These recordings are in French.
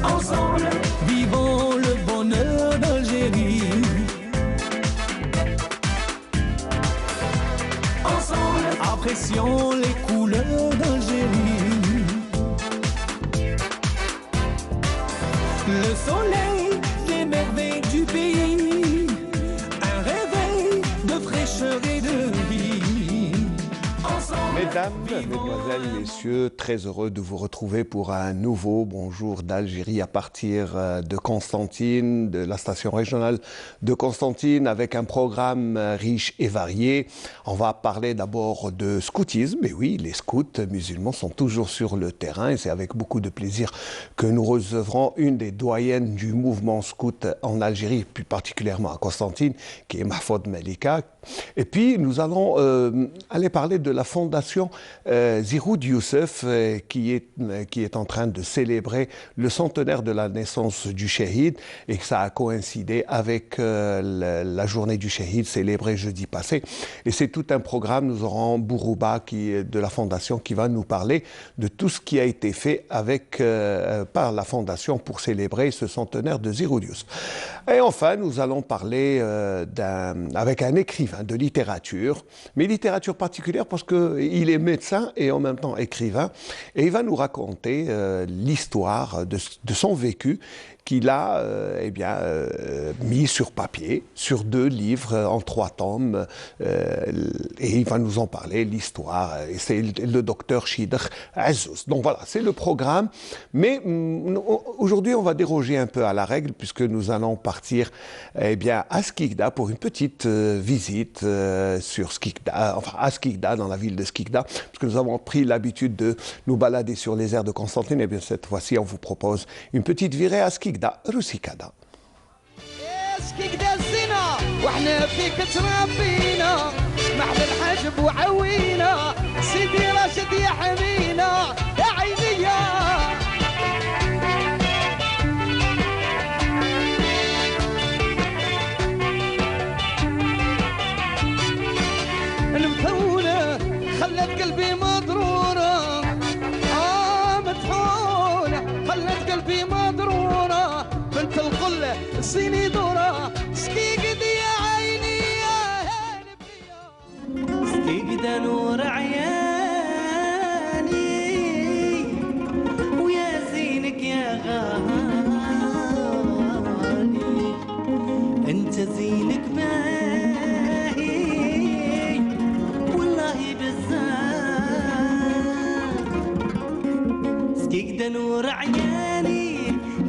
Ensemble, vivons le bonheur d'Algérie. Ensemble, apprécions les couleurs d'Algérie. Le soleil, les merveilles du pays, un réveil de fraîcheur et de vie. Ensemble, Mesdames, mesdemoiselles, messieurs, très heureux de vous retrouver pour un nouveau Bonjour d'Algérie à partir de Constantine, de la station régionale de Constantine, avec un programme riche et varié. On va parler d'abord de scoutisme. Et oui, les scouts musulmans sont toujours sur le terrain et c'est avec beaucoup de plaisir que nous recevrons une des doyennes du mouvement scout en Algérie, plus particulièrement à Constantine, qui est Mahfoud Malika. Et puis, nous allons aller parler de la fondation Ziroud Youssef qui est en train de célébrer le centenaire de la naissance du Shahid et que ça a coïncidé avec la journée du Shahid célébrée jeudi passé. Et c'est tout un programme. Nous aurons Bourouba de la fondation qui va nous parler de tout ce qui a été fait par la fondation pour célébrer ce centenaire de Ziroud Youssef. Et enfin, nous allons parler avec un écrivain de littérature, mais littérature particulière parce qu'il est médecin et en même temps écrivain, et il va nous raconter l'histoire de son vécu qu'il a mis sur papier, sur 2 livres en 3 tomes, et il va nous en parler, l'histoire, et c'est le docteur Chidr Azouz. Donc voilà, c'est le programme, mais aujourd'hui on va déroger un peu à la règle puisque nous allons partir à Skikda pour une petite visite sur Skikda, enfin à Skikda, dans la ville de Skikda, parce que nous avons pris l'habitude de nous balader sur les aires de Constantine, et bien cette fois-ci on vous propose une petite virée à Skikda. روسيكادا سكيكدا الزينة وحنا فيك تربينا محلى الحجب وعوينا سيدي راشد يا حمينا يا عيني المثونة خلت قلبي مضرورة مطحونة خلت قلبي مضرورة بنت القلة صيني دورة سكيكدا يا عيني يا سكيكدا نور عياني ويا زينك يا غالي انت زينك باهي والله بزاف سكيكدا نور عياني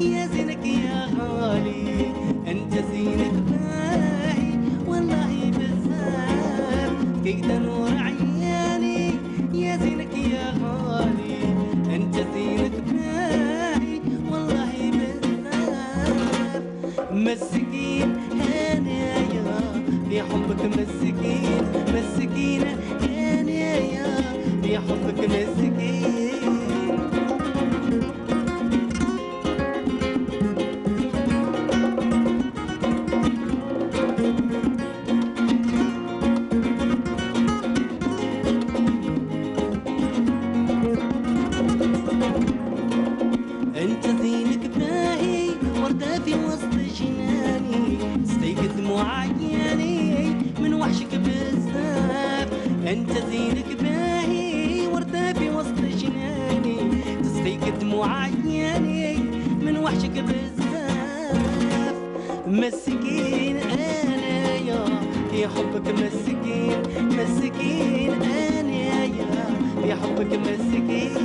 يا زينك يا غالي انت زينك باهي والله بزاف كيدا نور عياني يا زينك يا غالي انت زينك باهي والله بزاف مسكين هنايا في حبك مسكين مسكين هنايا في حبك مسكين انت زينك باهي وردة في وسط جناني تسقيك دموع عياني من وحشك بزاف مسكين انا يا في حبك مسكين مسكين انا يا في حبك مسكين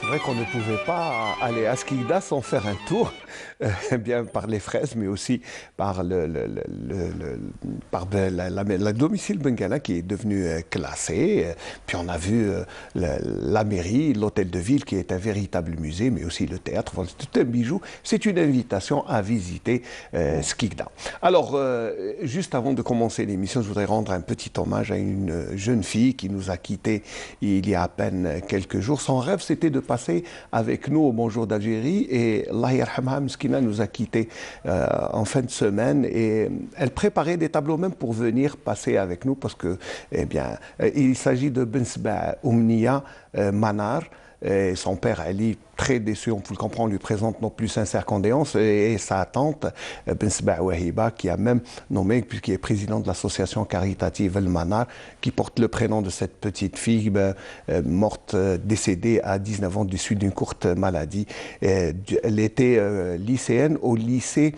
vrai qu'on ne pouvait pas aller à Skikda sans faire un tour, bien par les fraises, mais aussi par la domicile Bengala qui est devenu classé. Puis on a vu la mairie, l'hôtel de ville qui est un véritable musée, mais aussi le théâtre. Voilà, c'est tout un bijou. C'est une invitation à visiter Skikda. Alors, juste avant de commencer l'émission, je voudrais rendre un petit hommage à une jeune fille qui nous a quittés il y a à peine quelques jours. Son rêve, c'était de passer avec nous au Bonjour d'Algérie, et Allah yarhamha Mskina nous a quittés en fin de semaine, et elle préparait des tableaux même pour venir passer avec nous parce que, eh bien, il s'agit de Bensba Oumnia Manar. Et son père Ali, très déçu, on peut le comprendre, lui présente nos plus sincères condoléances, et sa tante Bensba Wahiba, qui a même nommé, puisqu'il est président de l'association caritative El Manar, qui porte le prénom de cette petite fille morte, décédée à 19 ans du suite d'une courte maladie. Elle était lycéenne au lycée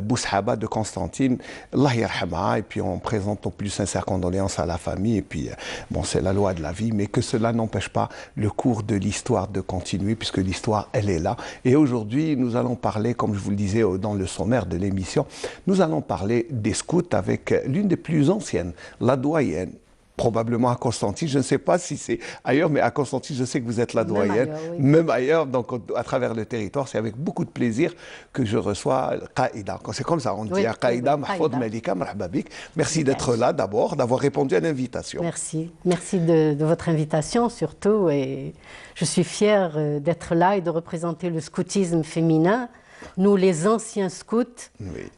Boushaba de Constantine, Allah yarhamha, et puis on présente nos plus sincères condoléances à la famille, et puis bon, c'est la loi de la vie, mais que cela n'empêche pas le cours de l'histoire de continuer, puisque l'histoire, elle est là. Et aujourd'hui, nous allons parler, comme je vous le disais dans le sommaire de l'émission, nous allons parler des scouts avec l'une des plus anciennes, la doyenne, probablement à Constantine, je ne sais pas si c'est ailleurs, mais à Constantine, je sais que vous êtes la doyenne, même ailleurs, donc à travers le territoire. C'est avec beaucoup de plaisir que je reçois Qaïda. C'est comme ça, on dit Qaïda Mahfoud Malika Marhaba Bik. Merci d'être là d'abord, d'avoir répondu à l'invitation. Merci, merci de votre invitation surtout, et je suis fière d'être là et de représenter le scoutisme féminin. Nous, les anciens scouts,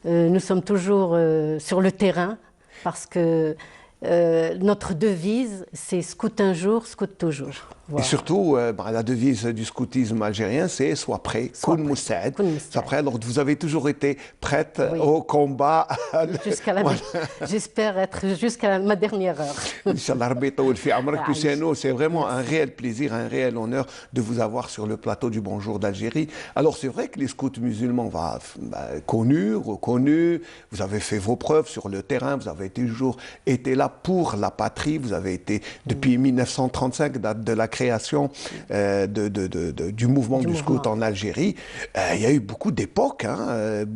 nous sommes toujours sur le terrain parce que notre devise, c'est scout un jour, scout toujours. Voilà. Et surtout, la devise du scoutisme algérien, c'est sois prêt, Koun Moussaad. Sois prêt. Alors, vous avez toujours été prête au combat. J'espère être jusqu'à ma dernière heure. C'est vraiment un réel plaisir, un réel honneur de vous avoir sur le plateau du Bonjour d'Algérie. Alors, c'est vrai que les scouts musulmans, connus, reconnus, vous avez fait vos preuves sur le terrain, vous avez toujours été là pour la patrie, vous avez été depuis 1935, date de la création du mouvement du scout en Algérie. Il y a eu beaucoup d'époques, hein,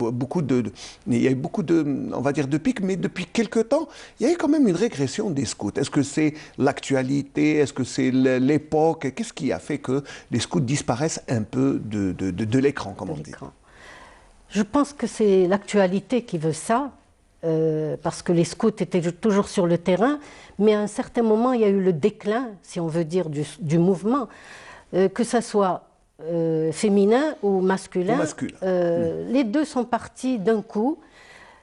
il y a eu beaucoup de, on va dire, de pics, mais depuis quelque temps, il y a eu quand même une régression des scouts. Est-ce que c'est l'actualité? Est-ce que c'est l'époque? Qu'est-ce qui a fait que les scouts disparaissent un peu de l'écran, comme on dit? Je pense que c'est l'actualité qui veut ça. Parce que les scouts étaient toujours sur le terrain, mais à un certain moment, il y a eu le déclin, si on veut dire, du mouvement, que ce soit féminin ou masculin. Les deux sont partis d'un coup.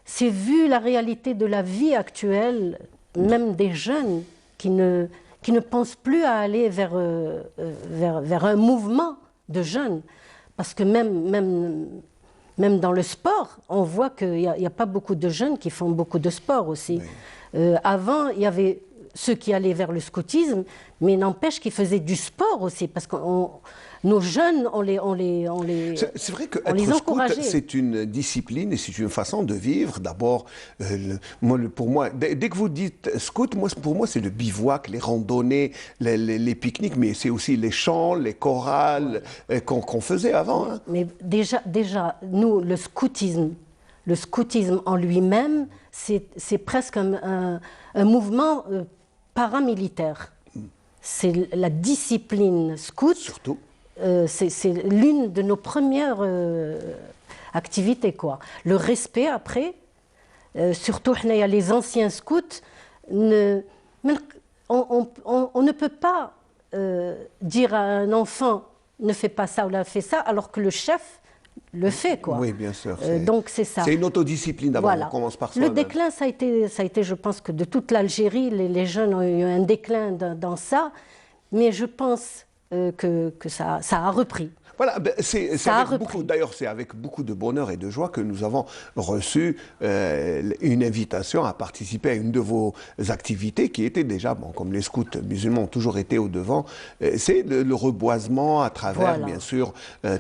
C'est vu la réalité de la vie actuelle, même des jeunes qui ne pensent plus à aller vers un mouvement de jeunes, parce que même dans le sport, on voit qu'il n'y a pas beaucoup de jeunes qui font beaucoup de sport aussi. Avant, il y avait ceux qui allaient vers le scoutisme, mais n'empêche qu'ils faisaient du sport aussi, parce que nos jeunes, on les c'est vrai que être scout, c'est une discipline et c'est une façon de vivre. D'abord, pour moi, dès que vous dites scout, pour moi, c'est le bivouac, les randonnées, les pique-niques, mais c'est aussi les chants, les chorales qu'on faisait avant. Hein. Mais déjà, nous, le scoutisme en lui-même, c'est presque un mouvement paramilitaire. C'est la discipline scout. Surtout. C'est l'une de nos premières activités, quoi. Le respect après, surtout les anciens scouts, on ne peut pas dire à un enfant ne fais pas ça ou là fais ça, alors que le chef le fait, quoi. Oui, bien sûr. Donc c'est ça. C'est une autodiscipline d'abord, on commence par ça. Le déclin, ça a été, je pense que de toute l'Algérie, les jeunes ont eu un déclin dans ça, mais je pense que ça a repris. Voilà, d'ailleurs, c'est avec beaucoup de bonheur et de joie que nous avons reçu une invitation à participer à une de vos activités qui était déjà, bon, comme les scouts musulmans ont toujours été au devant, c'est le reboisement à travers, bien sûr,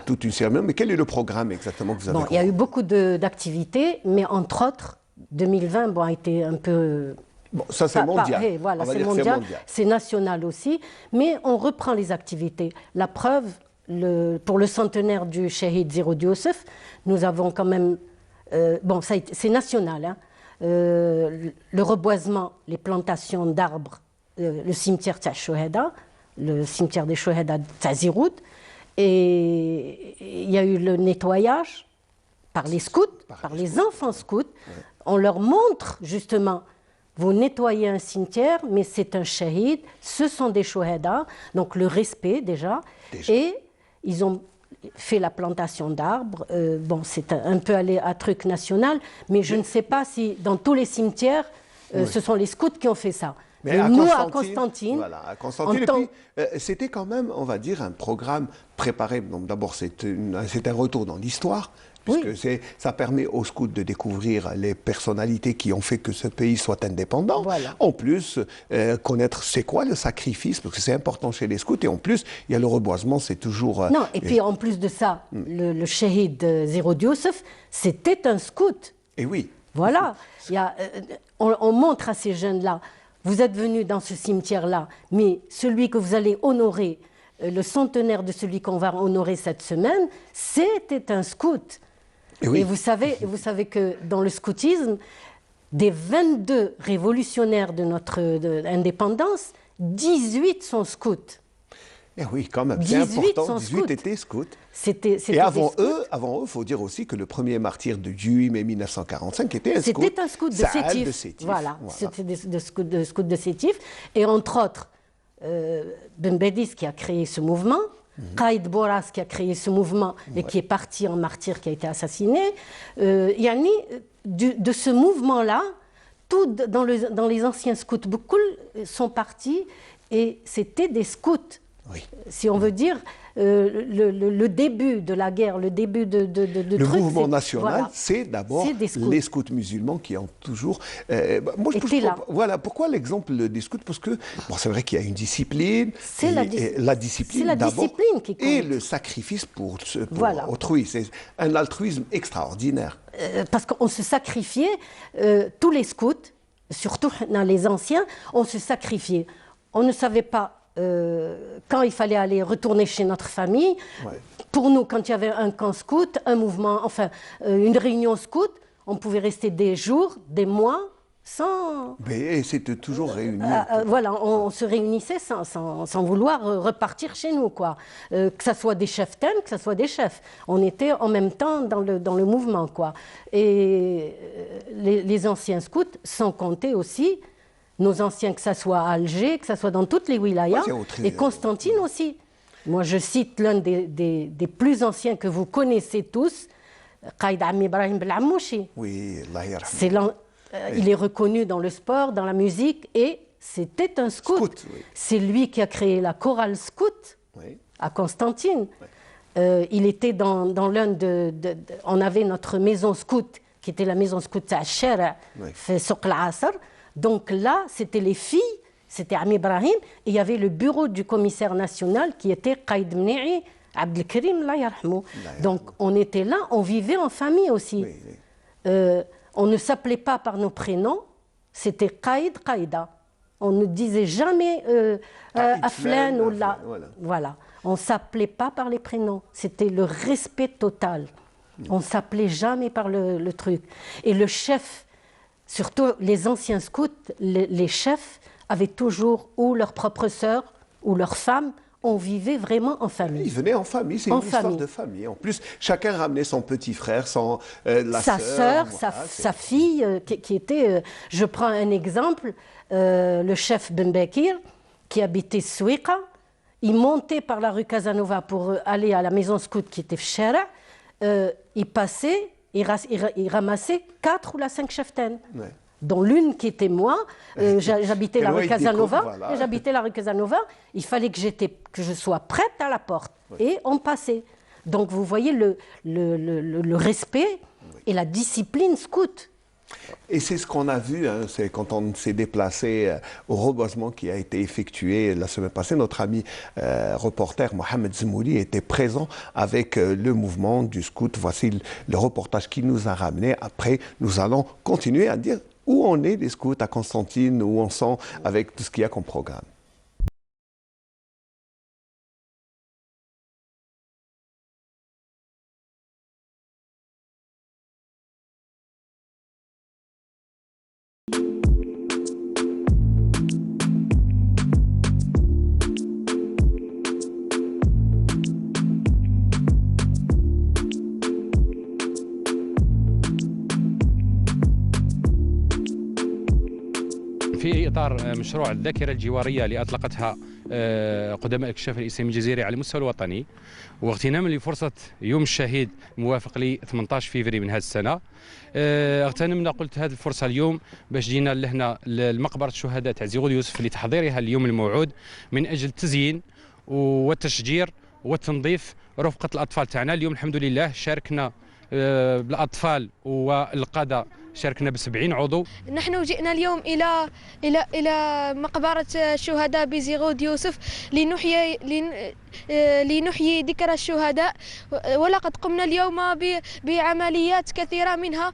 toute une cérémonie. Mais quel est le programme exactement que vous avez? Il y a eu beaucoup d'activités, mais entre autres, 2020 a été un peu... Bon, ça c'est mondial. Voilà, c'est mondial, c'est national aussi, mais on reprend les activités. La preuve, pour le centenaire du Shahid Zirod Youssef, nous avons quand même, bon, c'est national, hein, le reboisement, les plantations d'arbres, le cimetière T'a Chouhada, le cimetière des Chouhada T'a Zirod, et il y a eu le nettoyage par les scouts, par les enfants scouts. Ouais. On leur montre justement, vous nettoyez un cimetière, mais c'est un shahid, ce sont des chouhada, donc le respect déjà. Et ils ont fait la plantation d'arbres. Bon, c'est un peu allé à truc national, mais je ne sais pas si dans tous les cimetières, ce sont les scouts qui ont fait ça. Mais nous, à Constantine, voilà, à Constantine, c'était quand même, on va dire, un programme préparé. Donc d'abord, c'est un retour dans l'histoire, puisque ça permet aux scouts de découvrir les personnalités qui ont fait que ce pays soit indépendant. Voilà. En plus, connaître c'est quoi le sacrifice, parce que c'est important chez les scouts. Et en plus, il y a le reboisement, c'est toujours... Non, et puis en plus de ça, le shahid Zirod Youssef, c'était un scout. Et oui. Voilà. On montre à ces jeunes-là, vous êtes venus dans ce cimetière-là, mais celui que vous allez honorer, le centenaire de celui qu'on va honorer cette semaine, c'était un scout. Et vous savez que dans le scoutisme, des 22 révolutionnaires de notre indépendance, 18 sont scouts. Eh oui, quand même, c'est important, 18 étaient scouts. Et avant eux, il faut dire aussi que le premier martyr de 8 mai 1945 était un scout. C'était un scout de Sétif. Voilà. C'était des scouts de Sétif. Et entre autres, Ben Bedis qui a créé ce mouvement, Qaïd Boras qui a créé ce mouvement et qui est parti en martyr, qui a été assassiné. Yani, de ce mouvement-là, dans les anciens scouts Boukoul sont partis et c'était des scouts. Oui. Si on veut dire le début de la guerre, le début de le trucs, mouvement national, c'est d'abord les scouts musulmans qui ont toujours... moi, voilà, pourquoi l'exemple des scouts? Parce que bon, c'est vrai qu'il y a une discipline, c'est la discipline d'abord, qui compte. Et le sacrifice pour autrui. C'est un altruisme extraordinaire. Parce qu'on se sacrifiait, tous les scouts, surtout dans les anciens, on se sacrifiait. On ne savait pas quand il fallait aller retourner chez notre famille. Ouais. Pour nous, quand il y avait un camp scout, un mouvement, enfin une réunion scout, on pouvait rester des jours, des mois, sans... Mais c'était toujours réuni. Voilà, on se réunissait sans vouloir repartir chez nous, quoi. Que ce soit des chefs TEN, que ce soit des chefs. On était en même temps dans le mouvement, quoi. Et les anciens scouts, sans compter aussi nos anciens, que ce soit à Alger, que ce soit dans toutes les wilayas, et Constantine aussi. Moi, je cite l'un des plus anciens que vous connaissez tous, Qaïd Ammi Ibrahim Belamouchi. Oui, Allah yarhamou. Il est reconnu dans le sport, dans la musique, et c'était un scout. C'est lui qui a créé la chorale scout à Constantine. Il était dans l'un on avait notre maison scout, qui était la maison scout à Shara, fait Souq al-Asr. Donc là, c'était les filles, c'était Ammi Ibrahim, et il y avait le bureau du commissaire national qui était Qaïd Mni'i Abdelkarim, Allah yarhamou. Donc on était là, on vivait en famille aussi. On ne s'appelait pas par nos prénoms, c'était Qaïd, Qaïda. On ne disait jamais Aflan ou là. Voilà. On ne s'appelait pas par les prénoms, c'était le respect total. On ne s'appelait jamais par le truc. Et le chef, surtout les anciens scouts, les chefs avaient toujours ou leur propre sœur ou leur femme. On vivait vraiment en famille. Ils venaient en famille, c'est une histoire de famille. En plus, chacun ramenait son petit frère, sa sœur, sa fille, qui était... je prends un exemple, le chef Ben Bekir, qui habitait Souiqa, il montait par la rue Casanova pour aller à la maison scout qui était Fchara, il passait... Il ramassait 4 ou 5 cheftaines, dont l'une qui était moi. J'habitais la rue Casanova. Voilà. J'habitais la rue Casanova. Il fallait que je sois prête à la porte. Et on passait. Donc vous voyez le respect et la discipline scout. Et c'est ce qu'on a vu, hein, c'est quand on s'est déplacé au reboisement qui a été effectué la semaine passée. Notre ami reporter Mohamed Zmouli était présent avec le mouvement du scout. Voici le reportage qui nous a ramené. Après, nous allons continuer à dire où on est des scouts à Constantine, où on sent avec tout ce qu'il y a comme programme. في إطار مشروع الذاكرة الجوارية اللي أطلقتها قدماء الكشاف الإسلامي الجزائري على المستوى الوطني، واغتناما لفرصة يوم الشهيد الموافق ل 18 فبراير من هذه السنة، اغتنمنا قلت هذه الفرصة اليوم باش جينا لهنا لمقبرة الشهداء تاع زيغود يوسف لتحضيرها اليوم الموعود من أجل التزيين والتشجير والتنظيف رفقة الأطفال تاعنا. اليوم الحمد لله شاركنا بالأطفال والقادة، شاركنا ب70 عضو. نحن جئنا اليوم إلى مقبرة الشهداء بزيغود يوسف لنحيي ذكرى الشهداء، ولقد قمنا اليوم بعمليات كثيرة منها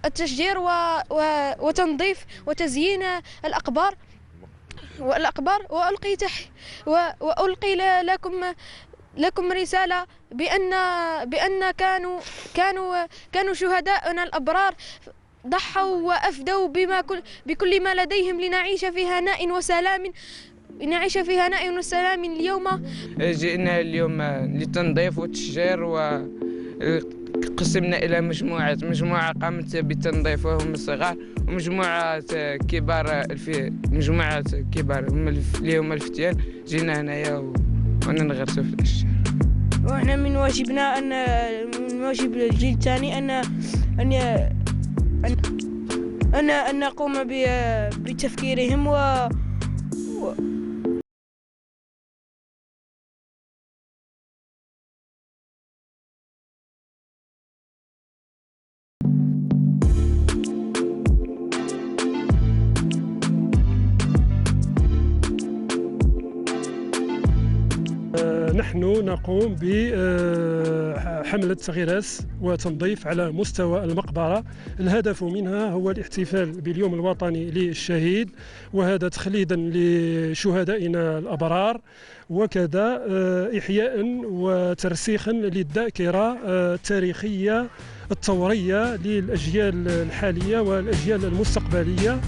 التشجير وتنظيف وتزيين الأقبار وألقي لكم رسالة بأن كانوا شهداؤنا الأبرار ضحوا وأفدوا بكل ما لديهم لنعيش في هناء وسلام اليوم. جئنا اليوم للتنظيف والتشجير، وقسمنا إلى مجموعة قامت بالتنظيف وهم الصغار، ومجموعة كبار اللي هم الفتيان جينا هنايا ونغرسوا في الأشجار. وإحنا من واجب الجيل الثاني أن نقوم بتفكيرهم نحن نقوم بحملة غراس وتنظيف على مستوى المقبرة. الهدف منها هو الاحتفال باليوم الوطني للشهيد، وهذا تخليدا لشهدائنا الأبرار، وكذا إحياء وترسيخا للذاكرة التاريخية الثورية للأجيال الحالية والأجيال المستقبلية.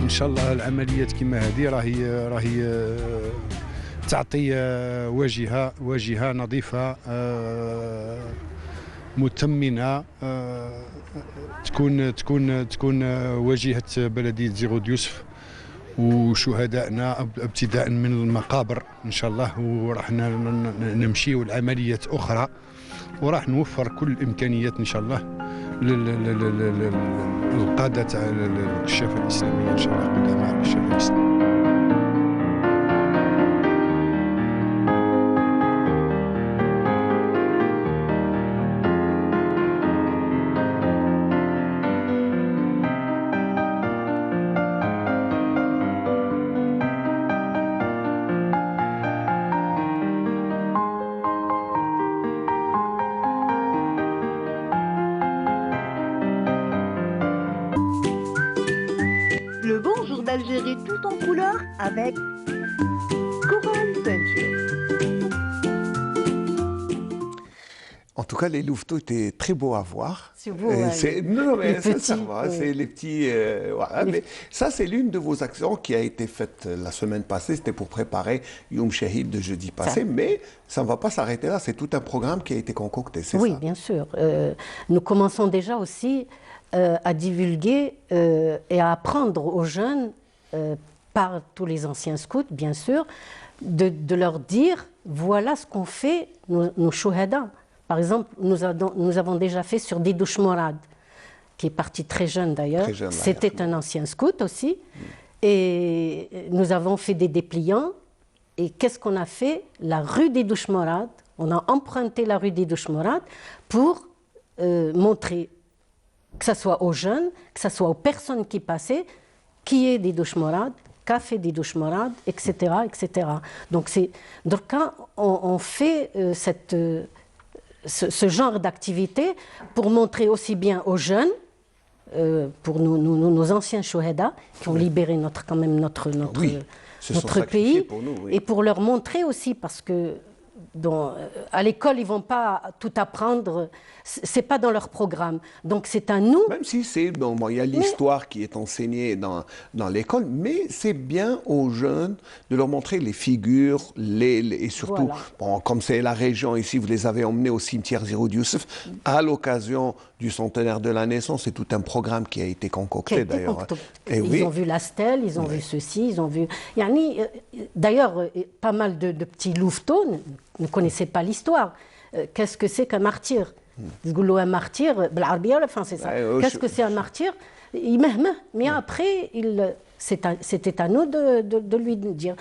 ان شاء الله العمليات كما هذه راهي تعطي واجهه نظيفه متمنه، تكون واجهه بلديه زيغود يوسف وشهدائنا ابتداء من المقابر ان شاء الله، وراح نمشيو لعمليات اخرى، وراح نوفر كل الامكانيات ان شاء الله للقادة تاع الكشافة الإسلامية إن شاء الله، قدماء الكشافة الإسلامية. Le bonjour d'Algérie tout en couleur avec Coral Peinture. En tout cas, les louveteaux étaient très beaux à voir. C'est beau, ouais, Non, mais les sincèrement, petits, c'est les petits... voilà. Mais ça, c'est l'une de vos actions qui a été faite la semaine passée. C'était pour préparer Youm Shahid de jeudi passé. Mais ça ne va pas s'arrêter là. C'est tout un programme qui a été concocté, c'est ça? Oui, bien sûr. Nous commençons déjà aussi à divulguer et à apprendre aux jeunes, par tous les anciens scouts, bien sûr, de leur dire, voilà ce qu'ont fait nos chouhada. Par exemple, nous avons déjà fait sur Didouche Morad, qui est parti très jeune d'ailleurs. C'était un ancien scout aussi. Et nous avons fait des dépliants. Et qu'est-ce qu'on a fait? La rue Didouche Morad, on a emprunté la rue Didouche Morad pour montrer, que ce soit aux jeunes, que ce soit aux personnes qui passaient, qui est Didouche Morad, qu'a fait Didouche Morad, etc., etc. Donc, on fait ce genre d'activité pour montrer aussi bien aux jeunes, pour nos anciens chouhada qui ont libéré notre pays, pour nous, oui. Et pour leur montrer aussi, parce que à l'école, ils vont pas tout apprendre. C'est pas dans leur programme. Donc c'est à nous. Même si c'est il y a l'histoire qui est enseignée dans l'école, mais c'est bien aux jeunes de leur montrer les figures, et surtout, comme c'est la région ici, vous les avez emmenés au cimetière Ziroud Youssef à l'occasion du centenaire de la naissance. C'est tout un programme qui a été concocté d'ailleurs. Ils ont vu la stèle, ils ont vu ceci, ils ont vu. D'ailleurs, pas mal de petits louveteaux ne connaissaient pas l'histoire. Qu'est-ce que c'est qu'un martyr? Un martyr, c'est ça. Qu'est-ce que c'est un martyr? Mais après, c'était à nous de lui dire.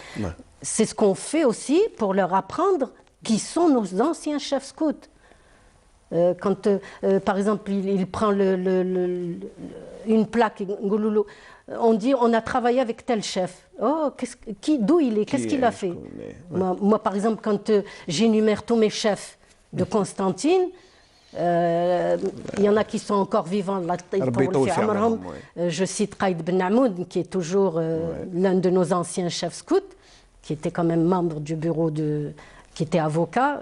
C'est ce qu'on fait aussi pour leur apprendre qui sont nos anciens chefs scouts. Quand, par exemple, il prend une plaque, on dit on a travaillé avec tel chef. Oh, d'où il est? Qu'est-ce qu'il a fait? Moi, par exemple, quand j'énumère tous mes chefs de Constantine, il y en a qui sont encore vivants. Je cite Qaïd Ben Amoud, qui est toujours l'un de nos anciens chefs scouts, qui était quand même membre du bureau qui était avocat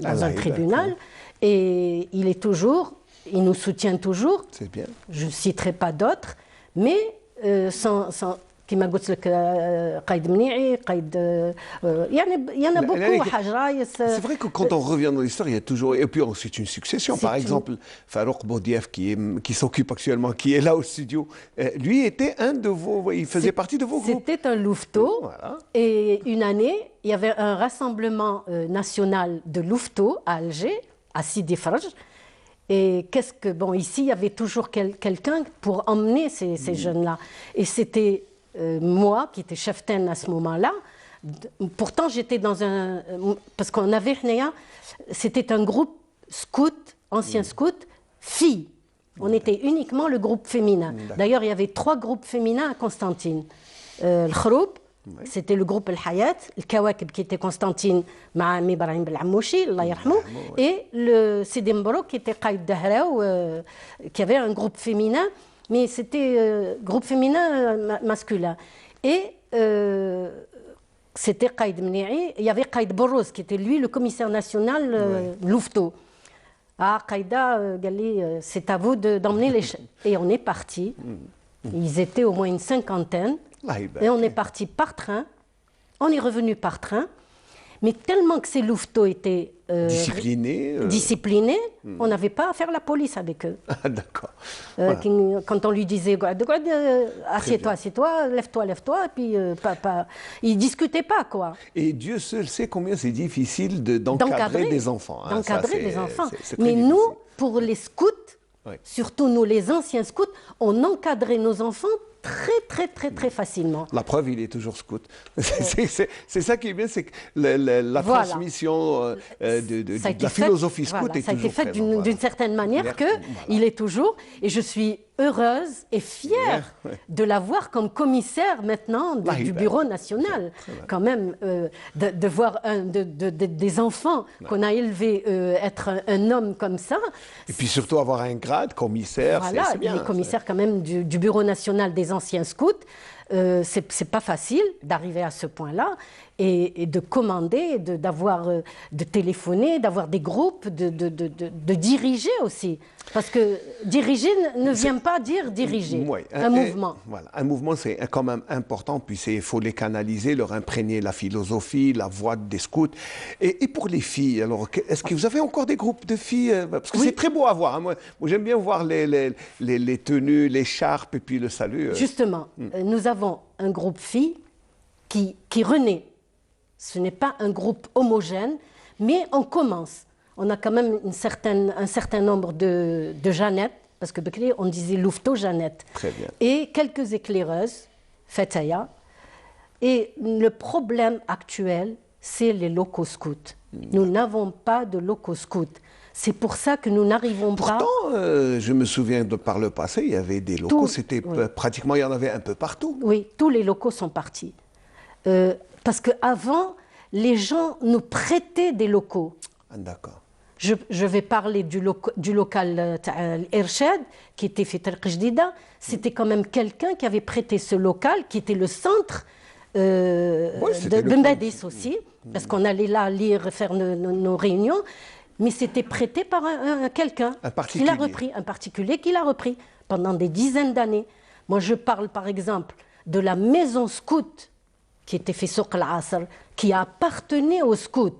dans un tribunal. Et il nous soutient toujours. C'est bien. Je ne citerai pas d'autres, mais sans il y en a beaucoup. C'est vrai que quand on revient dans l'histoire, il y a toujours... Et puis ensuite une succession. Par exemple, Farouk Boudiaf, qui s'occupe actuellement, qui est là au studio, lui était un de vos... Il faisait partie de vos groupes. C'était un louveteau. Voilà. Et une année, il y avait un rassemblement national de louveteaux à Alger, à Sidi Fraj. Et ici, il y avait toujours quelqu'un pour emmener ces jeunes-là. Et c'était... moi, qui étais cheftaine à ce moment-là, pourtant j'étais dans parce qu'on avait, c'était un groupe scout, ancien scout, filles. On était uniquement le groupe féminin. D'ailleurs, il y avait 3 groupes féminins à Constantine. Le Khroub, c'était le groupe El Hayat, le Kawakib qui était Constantine, Ma'am Ibrahim Belamouchi, Allah yarhamou, et le Sidi Mbrouk qui était Qaïd Dahraou, qui avait un groupe féminin. Mais c'était groupe féminin masculin. Et c'était Qaïd Mni'i. Il y avait Qaïd Borroz, qui était lui le commissaire national louveteau. Ah, Qaïda, c'est à vous d'emmener les... Et on est parti. Ils étaient au moins une 50aine. Et on est parti par train. On est revenu par train. Mais tellement que ces louveteaux étaient disciplinés, on n'avait pas à faire la police avec eux. Ah, d'accord. Quand on lui disait assieds-toi, lève-toi, et puis ils ne discutaient pas, quoi. Et Dieu seul sait combien c'est difficile d'encadrer des enfants. D'encadrer des enfants. Mais nous, pour les scouts, surtout nous les anciens scouts, on encadrait nos enfants très facilement. La preuve, il est toujours scout. C'est ça qui est bien, c'est que la transmission de la philosophie scout est toujours... Ça a été fait d'une certaine manière qu'il est toujours, et je suis heureuse et fière de l'avoir comme commissaire maintenant du bureau national. Quand même, de voir des enfants qu'on a élevés être un homme comme ça. Et puis surtout avoir un grade, commissaire, c'est bien. Les commissaires quand même du bureau national des anciens scouts, c'est pas facile d'arriver à ce point-là et de commander, de téléphoner, d'avoir des groupes, de diriger aussi. Parce que diriger ne vient pas dire diriger, un mouvement. Voilà, un mouvement, c'est quand même important, puis il faut les canaliser, leur imprégner la philosophie, la voix des scouts. Et pour les filles, alors, est-ce que vous avez encore des groupes de filles? Parce que c'est très beau à voir. Hein. Moi j'aime bien voir les tenues, l'écharpe et puis le salut. Justement, nous avons un groupe filles qui renaît. Ce n'est pas un groupe homogène, mais on commence. On a quand même un certain nombre de Jeannettes, parce que on disait louveteau Jeannette. Très bien. Et quelques éclaireuses, Fataya. Et le problème actuel, c'est les locaux scouts. Nous n'avons pas de locaux scouts. C'est pour ça que nous n'arrivons pas... Pourtant, je me souviens par le passé, il y avait des locaux, pratiquement, il y en avait un peu partout. Oui, tous les locaux sont partis. Parce qu'avant, les gens nous prêtaient des locaux. Ah, d'accord. Je vais parler du local Irshad, qui était fait Jdida. C'était quand même quelqu'un qui avait prêté ce local, qui était le centre de Mbadis aussi, parce qu'on allait là lire, faire nos réunions, mais c'était prêté par quelqu'un qui l'a repris, un particulier qui l'a repris pendant des dizaines d'années. Moi, je parle par exemple de la maison scout qui était fait sur Al-Asr, qui appartenait aux scouts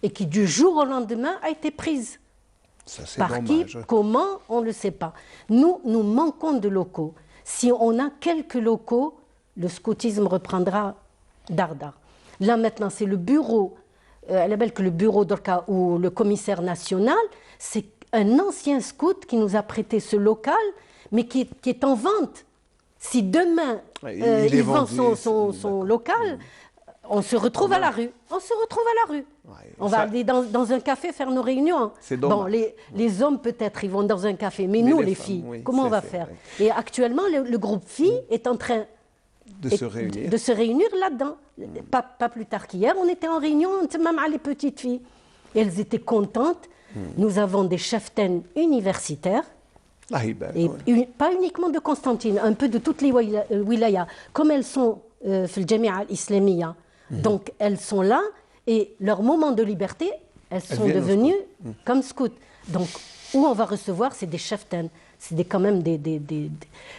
et qui du jour au lendemain a été prise. Ça, c'est par dommage. Qui, comment, on ne le sait pas. Nous manquons de locaux. Si on a quelques locaux, le scoutisme reprendra dardar. Là maintenant, c'est le bureau, elle appelle que le bureau d'Orca ou le commissaire national, c'est un ancien scout qui nous a prêté ce local, mais qui est en vente. Si demain, il vend son local, on se retrouve à la rue. On se retrouve à la rue. Ouais, on va aller dans un café faire nos réunions. Bon, les hommes peut-être, ils vont dans un café, mais nous, les filles, oui, comment on va faire? Ouais. Et actuellement, le groupe filles est en train de se réunir là-dedans. Pas plus tard qu'hier, on était en réunion, même les petites filles. Et elles étaient contentes. Nous avons des cheftaines universitaires. Et pas uniquement de Constantine, un peu de toutes les wilayas. Comme elles sont dans le Jamia al-Islamiyya, donc elles sont là et leur moment de liberté, elles sont devenues comme scouts. Donc où on va recevoir, c'est des cheftaines. C'est quand même des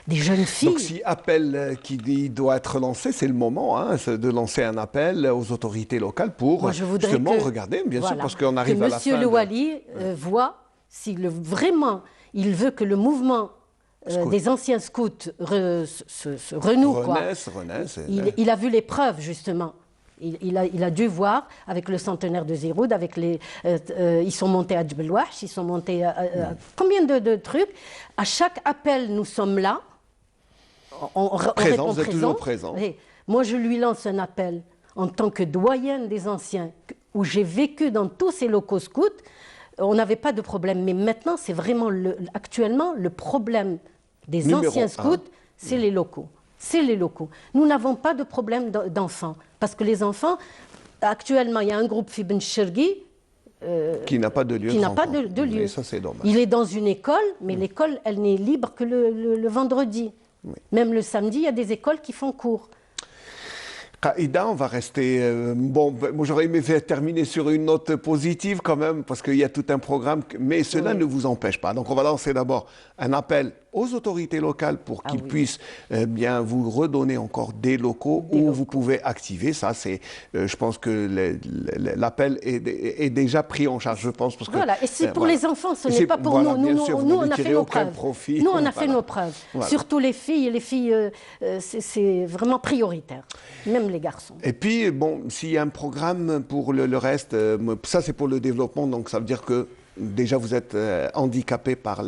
jeunes filles. Donc si appel qui doit être lancé, c'est le moment de lancer un appel aux autorités locales pour justement regarder, bien sûr, parce qu'on arrive à la fin. Monsieur le Wali voit si vraiment il veut que le mouvement des anciens scouts se renoue. Renaissent. Il a vu les preuves, justement. Il a dû voir avec le centenaire de Ziroud, avec ils sont montés à Djebel Wahsh, ils sont montés à combien de trucs. À chaque appel, nous sommes là. On répond vous êtes toujours présent. Moi, je lui lance un appel en tant que doyenne des anciens, où j'ai vécu dans tous ces locaux scouts. On n'avait pas de problème, mais maintenant, c'est vraiment actuellement le problème des anciens scouts, c'est les locaux. C'est les locaux. Nous n'avons pas de problème d'enfants, parce que les enfants, actuellement, il y a un groupe Fi Ben Chergui qui n'a pas de lieu. lieu. Ça, c'est dommage. Il est dans une école, mais l'école, elle n'est libre que le vendredi. Oui. Même le samedi, il y a des écoles qui font cours. Qaïda, on va rester... moi j'aurais aimé terminer sur une note positive quand même, parce qu'il y a tout un programme, mais cela ne vous empêche pas. Donc on va lancer d'abord un appel aux autorités locales pour qu'ils puissent bien vous redonner encore des locaux où vous pouvez activer. Ça, c'est, je pense que l'appel est déjà pris en charge, je pense. Parce que, et c'est pour les enfants, ce n'est pas pour nous. Nous, on a fait nos preuves. Nous, on a fait nos preuves. Surtout les filles, c'est vraiment prioritaire. Même les garçons. Et puis, bon, s'il y a un programme pour le reste, ça c'est pour le développement, donc ça veut dire que déjà vous êtes handicapé par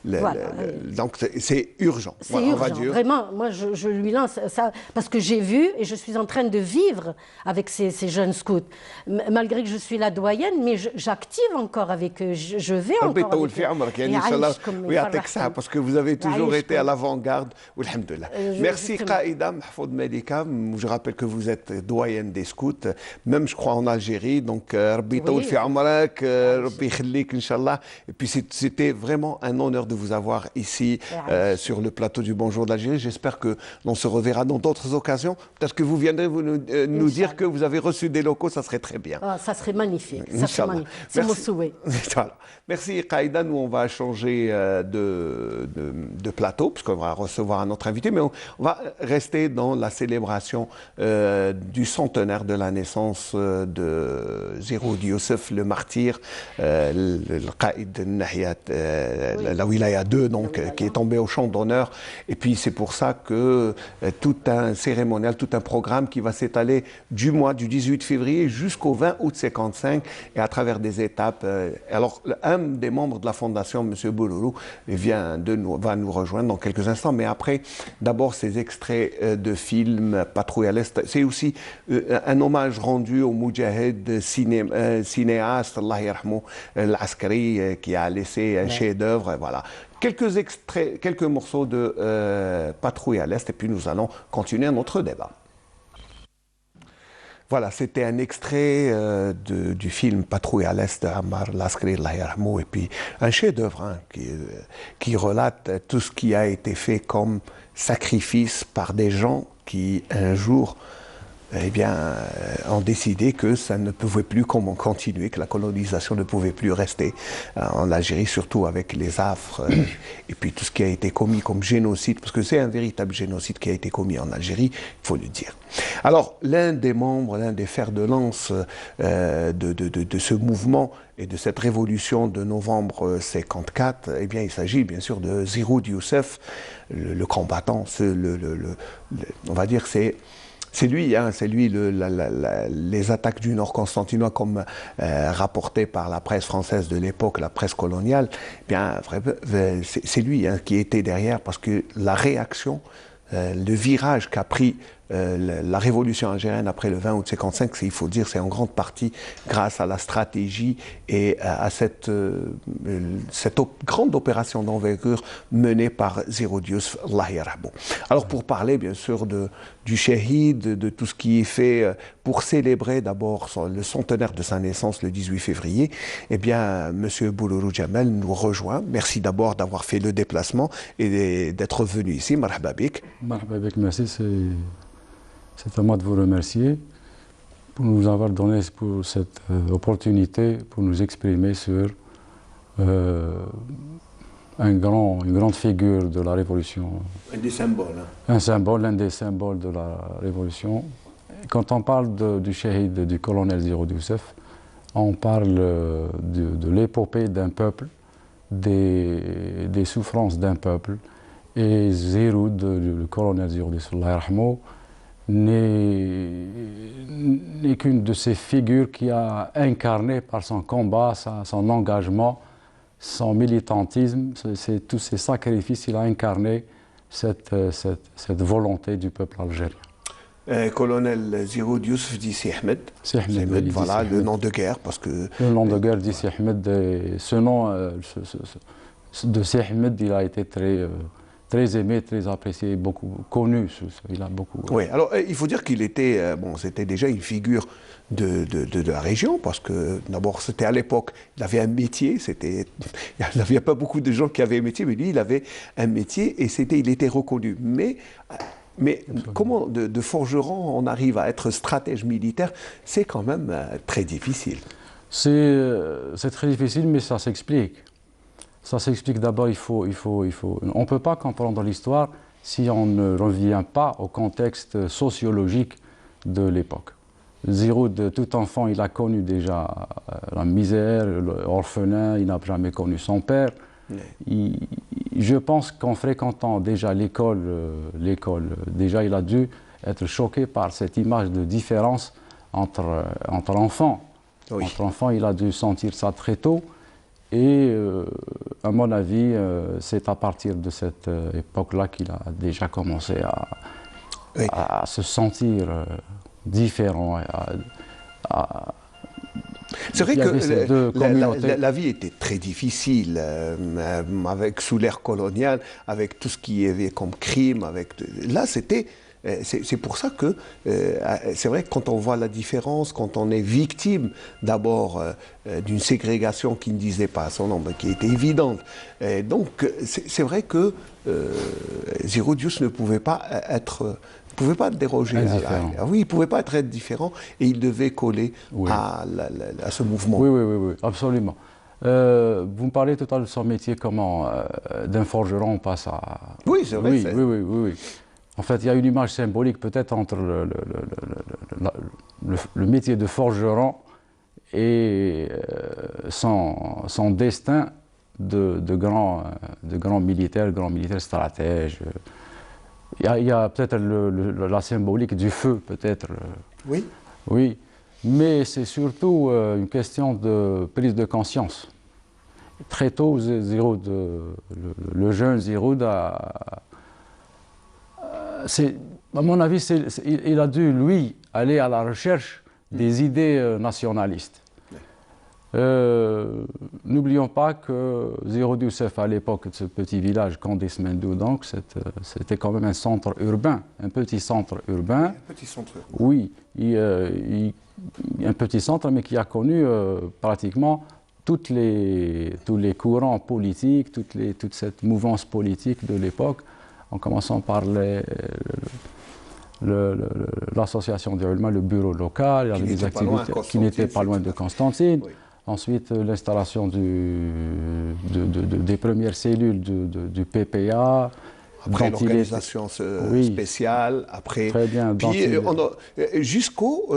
donc c'est urgent. C'est urgent, on va dire. Vraiment, moi je lui lance ça, parce que j'ai vu et je suis en train de vivre avec ces jeunes scouts. Malgré que je suis la doyenne, mais j'active encore avec eux, je vais encore avec eux. Parce que vous avez toujours été à l'avant-garde. Merci Qaïda Mahfoud Malika. Je rappelle que vous êtes doyenne des scouts, même je crois en Algérie, donc Rabbi Taoul fi Amrak, Rabbi Khalik Inch'Allah. Et puis c'était vraiment un honneur de vous avoir ici sur le plateau du Bonjour d'Algérie. J'espère que l'on se reverra dans d'autres occasions. Peut-être que vous viendrez nous dire que vous avez reçu des locaux, ça serait très bien. Ça serait magnifique. C'est mon souhait. Voilà. Merci Qaïda. Nous, on va changer de plateau, puisqu'on va recevoir un autre invité, mais on va rester dans la célébration du centenaire de la naissance de Ziroud Youssef, le martyr, le Qaïd Nahiyat, la Wilaya 2, donc, qui est tombé au champ d'honneur. Et puis c'est pour ça que tout un cérémonial, tout un programme qui va s'étaler du mois du 18 février jusqu'au 20 août 55, et à travers des étapes. Alors, un des membres de la fondation, M. Bouloulou, va nous rejoindre dans quelques instants, mais après, d'abord ces extraits de films Patrouille à l'Est. C'est aussi un hommage rendu au Moudjahid cinéaste, Allah yarhamou, l'Askari, qui a laissé un chef-d'œuvre. Voilà. Quelques extraits, quelques morceaux de Patrouille à l'Est, et puis nous allons continuer notre débat. Voilà, c'était un extrait du film Patrouille à l'Est de Ammar Laskari, Allah yarhamou, et puis un chef-d'œuvre qui relate tout ce qui a été fait comme sacrifice par des gens qui un jour eh bien, ont décidé que ça ne pouvait plus continuer, que la colonisation ne pouvait plus rester en Algérie, surtout avec les affres et puis tout ce qui a été commis comme génocide, parce que c'est un véritable génocide qui a été commis en Algérie, il faut le dire. Alors, l'un des membres, l'un des fers de lance de ce mouvement et de cette révolution de novembre 54, eh bien, il s'agit bien sûr de Ziroud Youssef, le combattant, on va dire c'est lui, hein, c'est lui les attaques du Nord constantinois comme rapportées par la presse française de l'époque, la presse coloniale, eh bien, c'est lui hein, qui était derrière parce que la réaction, le virage qu'a pris la révolution algérienne après le 20 août 55, il faut dire, c'est en grande partie grâce à la stratégie et à cette grande opération d'envergure menée par Ziroud Youssef, Allah yarhamou. Alors pour parler bien sûr du Shahid, de tout ce qui est fait pour célébrer d'abord le centenaire de sa naissance le 18 février, eh bien Monsieur Boulourou Jamel nous rejoint. Merci d'abord d'avoir fait le déplacement et d'être venu ici. Marhaba bik. Marhaba bik, merci. C'est à moi de vous remercier pour nous avoir donné pour cette opportunité pour nous exprimer sur une grande figure de la Révolution. Un des symboles. Un symbole, l'un des symboles de la Révolution. Quand on parle du shahid du colonel Ziroud Youssef, on parle de l'épopée d'un peuple, des souffrances d'un peuple. Et Ziroud, le colonel Ziroud Youssef, Allah yarhamou, n'est qu'une de ces figures qui a incarné par son combat, son engagement, son militantisme, tous ces sacrifices, il a incarné cette volonté du peuple algérien. Colonel Ziroud Youssef Dissi Ahmed. Voilà le nom de guerre parce que. Le nom de guerre Dissi Ahmed, ce nom de Dissi Ahmed, il a été très aimé, très apprécié, beaucoup connu. Il a beaucoup. Oui, alors il faut dire qu'il était, c'était déjà une figure de la région, parce que d'abord c'était à l'époque, il avait un métier, il n'y avait pas beaucoup de gens qui avaient un métier, mais lui il avait un métier et il était reconnu. Mais comment de forgeron on arrive à être stratège militaire, c'est quand même très difficile. C'est très difficile, mais ça s'explique. Ça s'explique d'abord, on ne peut pas comprendre l'histoire si on ne revient pas au contexte sociologique de l'époque. Ziroud, tout enfant, il a connu déjà la misère, l'orphelin, il n'a jamais connu son père. Je pense qu'en fréquentant déjà l'école, déjà il a dû être choqué par cette image de différence entre enfants. Oui. Entre enfants, il a dû sentir ça très tôt. Et à mon avis, c'est à partir de cette époque-là qu'il a déjà commencé à se sentir différent. C'est vrai que la vie était très difficile, sous l'ère coloniale, avec tout ce qu'il y avait comme crime. Là, c'était... C'est pour ça que c'est vrai que quand on voit la différence, quand on est victime d'abord d'une ségrégation qui ne disait pas son nom, mais qui était évidente. Donc c'est vrai que Ziroud Youssef ne pouvait pas déroger. Oui, il ne pouvait pas être différent et il devait coller à ce mouvement. Oui, absolument. Vous me parlez tout à l'heure de son métier, comment d'un forgeron on passe à... Oui, c'est vrai. Oui. En fait, il y a une image symbolique peut-être entre le métier de forgeron et son destin de grand militaire stratège. Il y a peut-être la symbolique du feu, peut-être. Oui, mais c'est surtout une question de prise de conscience. Très tôt, Ziroud, le jeune Ziroud à mon avis, il a dû, lui, aller à la recherche des idées nationalistes. N'oublions pas que Ziroud Youssef, à l'époque de ce petit village, Kandis-Mendou, donc, c'était quand même un centre urbain, un petit centre urbain. Un petit centre urbain. Oui, un petit centre, mais qui a connu pratiquement tous les courants politiques, toute cette mouvance politique de l'époque, en commençant par l'association des ulama, le bureau local, il y avait des activités qui n'étaient pas loin de Constantine. Oui. Ensuite, l'installation des premières cellules du PPA. Après l'organisation spéciale, après. Très bien. Puis jusqu'au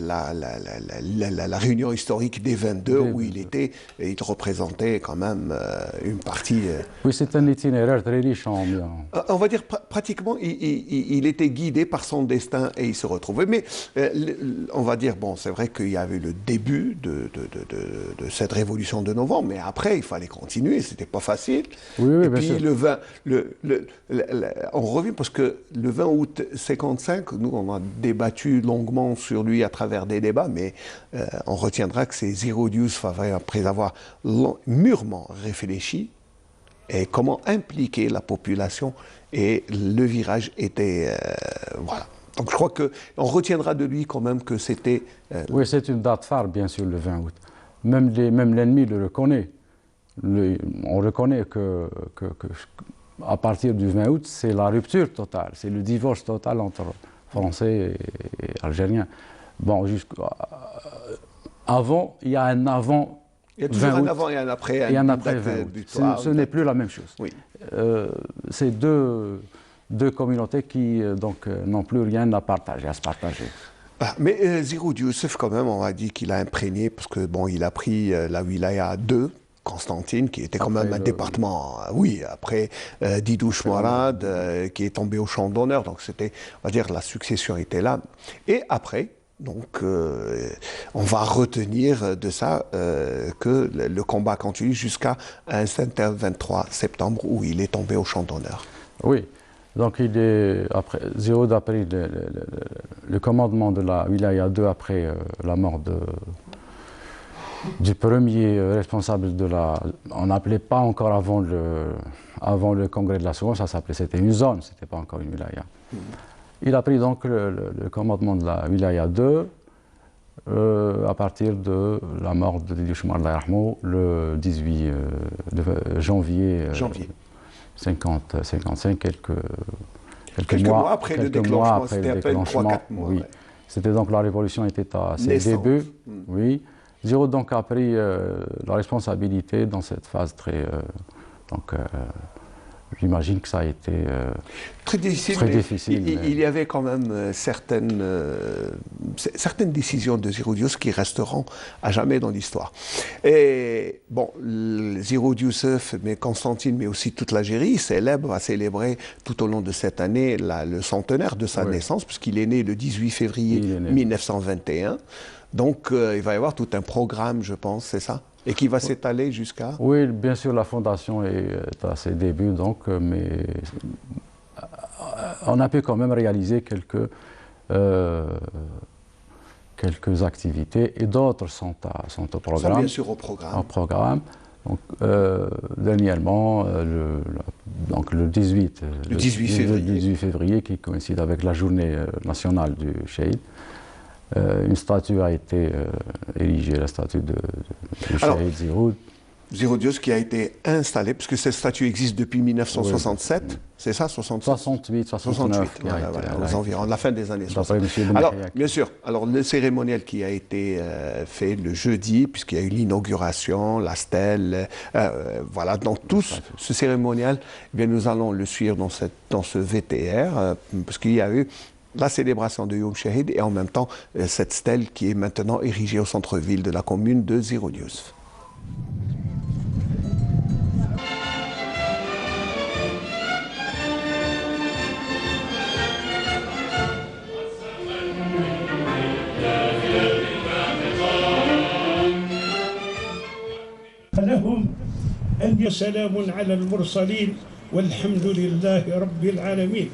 la réunion historique des 22 où il représentait quand même une partie. Oui, c'est un itinéraire très riche en bien. On va dire pratiquement, il était guidé par son destin et il se retrouvait. Mais on va dire, bon, c'est vrai qu'il y avait le début de cette révolution de novembre, mais après il fallait continuer, c'était pas facile. Oui, et bien puis sûr. On revient parce que le 20 août 55, nous on a débattu longuement sur lui à travers des débats, mais on retiendra que c'est Zero Diouf, après avoir mûrement réfléchi, et comment impliquer la population, et le virage était... voilà. Donc je crois qu'on retiendra de lui quand même que c'était... Oui, c'est une date phare, bien sûr, le 20 août. Même l'ennemi le reconnaît. On reconnaît que à partir du 20 août, c'est la rupture totale, c'est le divorce total entre Français et Algériens. Bon, avant, il y a un avant. Il y a toujours un avant et un après. Et un après 20 août. Ce n'est plus la même chose. Oui. C'est deux communautés qui n'ont plus rien à partager, à se partager. Mais Zero Diouf, quand même, on a dit qu'il a imprégné, parce que bon, il a pris la wilaya 2. Constantine, qui était quand même un département, oui, après Didouche Mourad, qui est tombé au champ d'honneur, donc c'était, on va dire, la succession était là. Et après, donc, on va retenir de ça que le combat continue jusqu'à un certain 23 septembre où il est tombé au champ d'honneur. Oui, donc il est, après, Zéhoud a pris le commandement de la wilaya 2 après la mort du premier responsable de la... On n'appelait pas encore avant le congrès de la seconde, c'était une zone, c'était pas encore une wilaya. Il a pris donc le commandement de la wilaya 2 à partir de la mort de Didi Choumar le 18 janvier 55, quelques mois après le déclenchement, c'était à peine 3-4 mois. Oui. Ouais. C'était donc la révolution était à ses débuts. Oui. Zéhoud donc a pris la responsabilité dans cette phase très... j'imagine que ça a été très difficile. Il y avait quand même certaines décisions de Zéhoud Diouf qui resteront à jamais dans l'histoire. Et bon, Zéhoud Diouf, mais Constantine, mais aussi toute l'Algérie va célébrer tout au long de cette année le centenaire de sa naissance, puisqu'il est né le 18 février 1921. Donc, il va y avoir tout un programme, je pense, c'est ça? Et qui va s'étaler jusqu'à... Oui, bien sûr, la fondation est à ses débuts, donc, mais on a pu quand même réaliser quelques activités, et d'autres sont au programme. Sont bien sûr au programme. Donc, dernièrement, le 18 février, qui coïncide avec la journée nationale du Chéhid, une statue a été érigée, la statue du Chéhid Zéhoud. Zéhoud Diouf qui a été installée, puisque cette statue existe depuis 1967, oui. C'est ça, 68, 69, voilà, aux environs, la fin des années 60. Alors, bien sûr, le cérémonial qui a été fait le jeudi, puisqu'il y a eu l'inauguration, la stèle, voilà, dans tout ce cérémonial, eh bien, nous allons le suivre dans ce VTR, parce qu'il y a eu la célébration de Yom Shahid et en même temps cette stèle qui est maintenant érigée au centre-ville de la commune de Zéhoud Diouf. لهم أن سلام على المرسلين والحمد لله رب العالمين.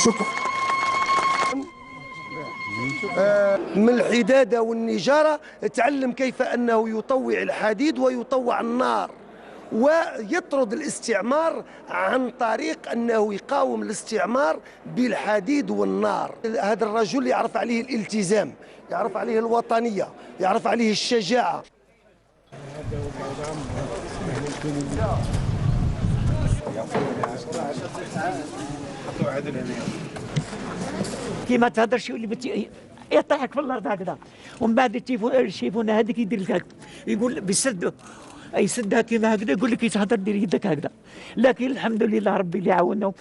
شكرا. من الحدادة والنجارة تعلم كيف أنه يطوع الحديد ويطوع النار ويطرد الاستعمار عن طريق أنه يقاوم الاستعمار بالحديد والنار. هذا الرجل يعرف عليه الالتزام، يعرف عليه الوطنية، يعرف عليه الشجاعة. كيما تهدرش اللي يطيحك في الارض هكذا، ومن بعد الشيفون هذاك يدير لك يقول بيسد يسدها كيما هكذا، يقول لك يتهدر دير يدك هكذا. لكن الحمد لله ربي اللي عاوننا.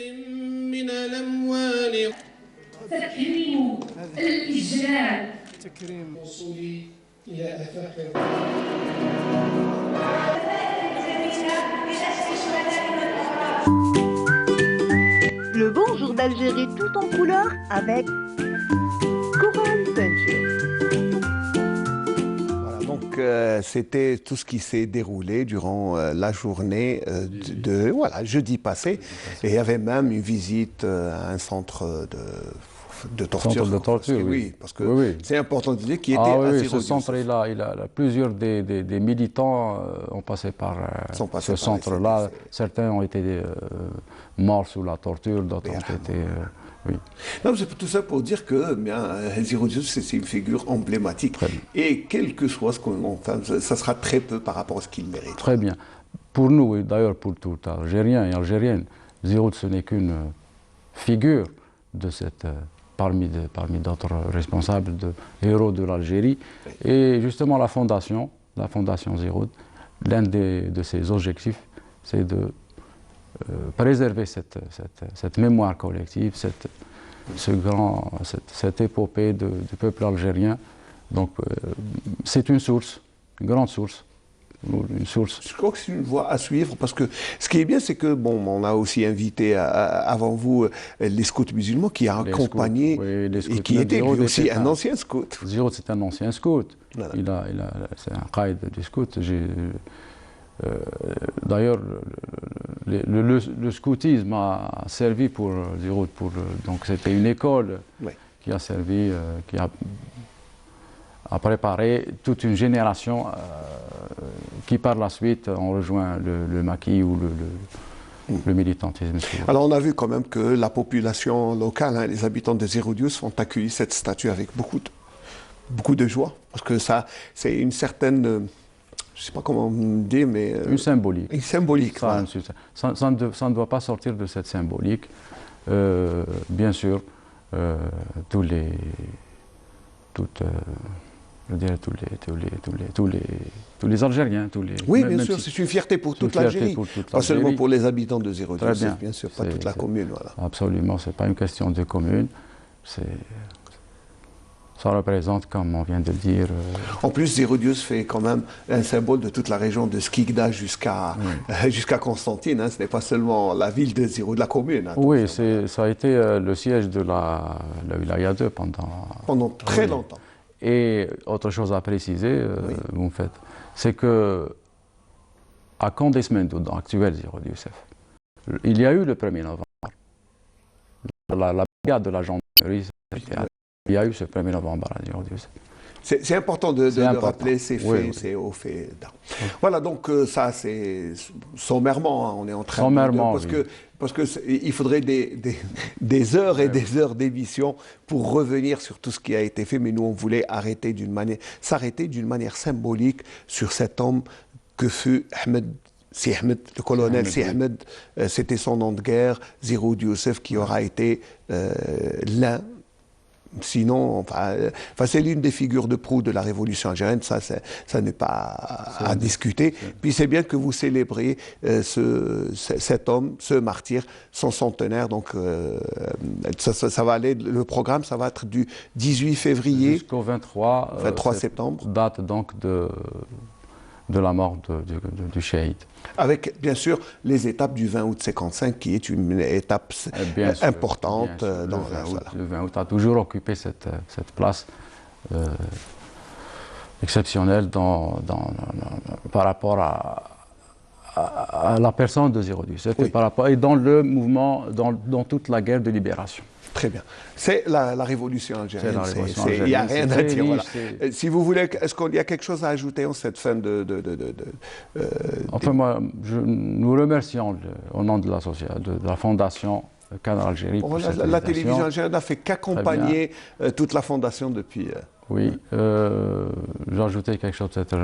من الأموال تكريم الإجلال، تكريم وصولي إلى آفاق Le bonjour d'Algérie tout en couleur avec Coral Peinture. Donc c'était tout ce qui s'est déroulé durant la journée de jeudi passé. Et il y avait même une visite à un centre de torture. Centre de torture, oui. Parce que c'est important de dire qu'il était à ce centre, plusieurs des militants ont passé par ce centre-là. Certains ont été morts sous la torture, d'autres ont été... oui. Non, c'est tout ça pour dire que Zéro Dios, c'est une figure emblématique. Et quel que soit ce qu'on fait, ça sera très peu par rapport à ce qu'il mérite. Très bien. Pour nous, et d'ailleurs pour tout Algérien et Algérienne, Zéro, ce n'est qu'une figure de cette... parmi d'autres responsables, de héros de l'Algérie. Et justement, la Fondation Zéro, l'un de ses objectifs, c'est de préserver cette mémoire collective, cette épopée du peuple algérien. Donc, c'est une source, une grande source. Une source. Je crois que c'est une voie à suivre parce que ce qui est bien, c'est que on a aussi invité avant vous les scouts musulmans qui a accompagné et qui était lui aussi un ancien scout. Zéro, c'est un ancien scout. Voilà. C'est un qaïd du scout. D'ailleurs, le scoutisme a servi pour Zéro. Donc c'était une école qui a servi, qui a préparé toute une génération qui par la suite ont rejoint le maquis ou le militantisme. Alors on a vu quand même que la population locale, les habitants de Zéro Dios ont accueilli cette statue avec beaucoup de joie, parce que ça, c'est une certaine, je ne sais pas comment dire, mais... une symbolique. Une symbolique, ça, voilà. Ça ne doit pas sortir de cette symbolique. Bien sûr, tous les Algériens, oui, bien sûr, c'est une fierté pour toute l'Algérie, pas seulement pour les habitants de Zéro Dios, bien sûr, pas toute la commune. Voilà. Absolument, ce n'est pas une question de commune, ça représente, comme on vient de le dire... En plus, Zéro Dios fait quand même un symbole de toute la région de Skikda jusqu'à Constantine, hein. Ce n'est pas seulement la ville de Zéro, de la commune. Hein, oui, ça a été le siège de la Wilaya 2 pendant très longtemps. Et autre chose à préciser, vous faites, c'est que à Condé Smendoud, actuel Zéro Dios, il y a eu le 1er novembre. La brigade de la gendarmerie, il y a eu ce 1er novembre à Zéro Dios. C'est important de rappeler ces faits, ces hauts faits. Voilà, donc ça c'est sommairement, hein, on est en train de... Parce qu'il faudrait des heures et des heures d'émission pour revenir sur tout ce qui a été fait, mais nous on voulait s'arrêter d'une manière symbolique sur cet homme que fut Si Ahmed, le colonel Si Ahmed, c'était son nom de guerre, Zéro Dios qui aura été l'un. Sinon, c'est l'une des figures de proue de la révolution algérienne, ça n'est pas à discuter. Puis c'est bien que vous célébrez cet homme, ce martyr, son centenaire. Donc ça va aller, le programme, ça va être du 18 février jusqu'au 23 septembre. Date donc de la mort du Shahid. Avec, bien sûr, les étapes du 20 août 55, qui est une étape importante. Le 20 août a toujours occupé cette place exceptionnelle par rapport à la personne de Zéro Dios. Et dans le mouvement, dans toute la guerre de libération. Très bien. C'est la révolution algérienne. Il n'y a rien à dire. Voilà. Riche, si vous voulez, est-ce qu'il y a quelque chose à ajouter en cette fin Enfin, moi, nous remercions au nom de la Fondation Canal Algérie. Bon, la télévision algérienne n'a fait qu'accompagner toute la Fondation depuis... Oui, j'ajoutais quelque chose peut-être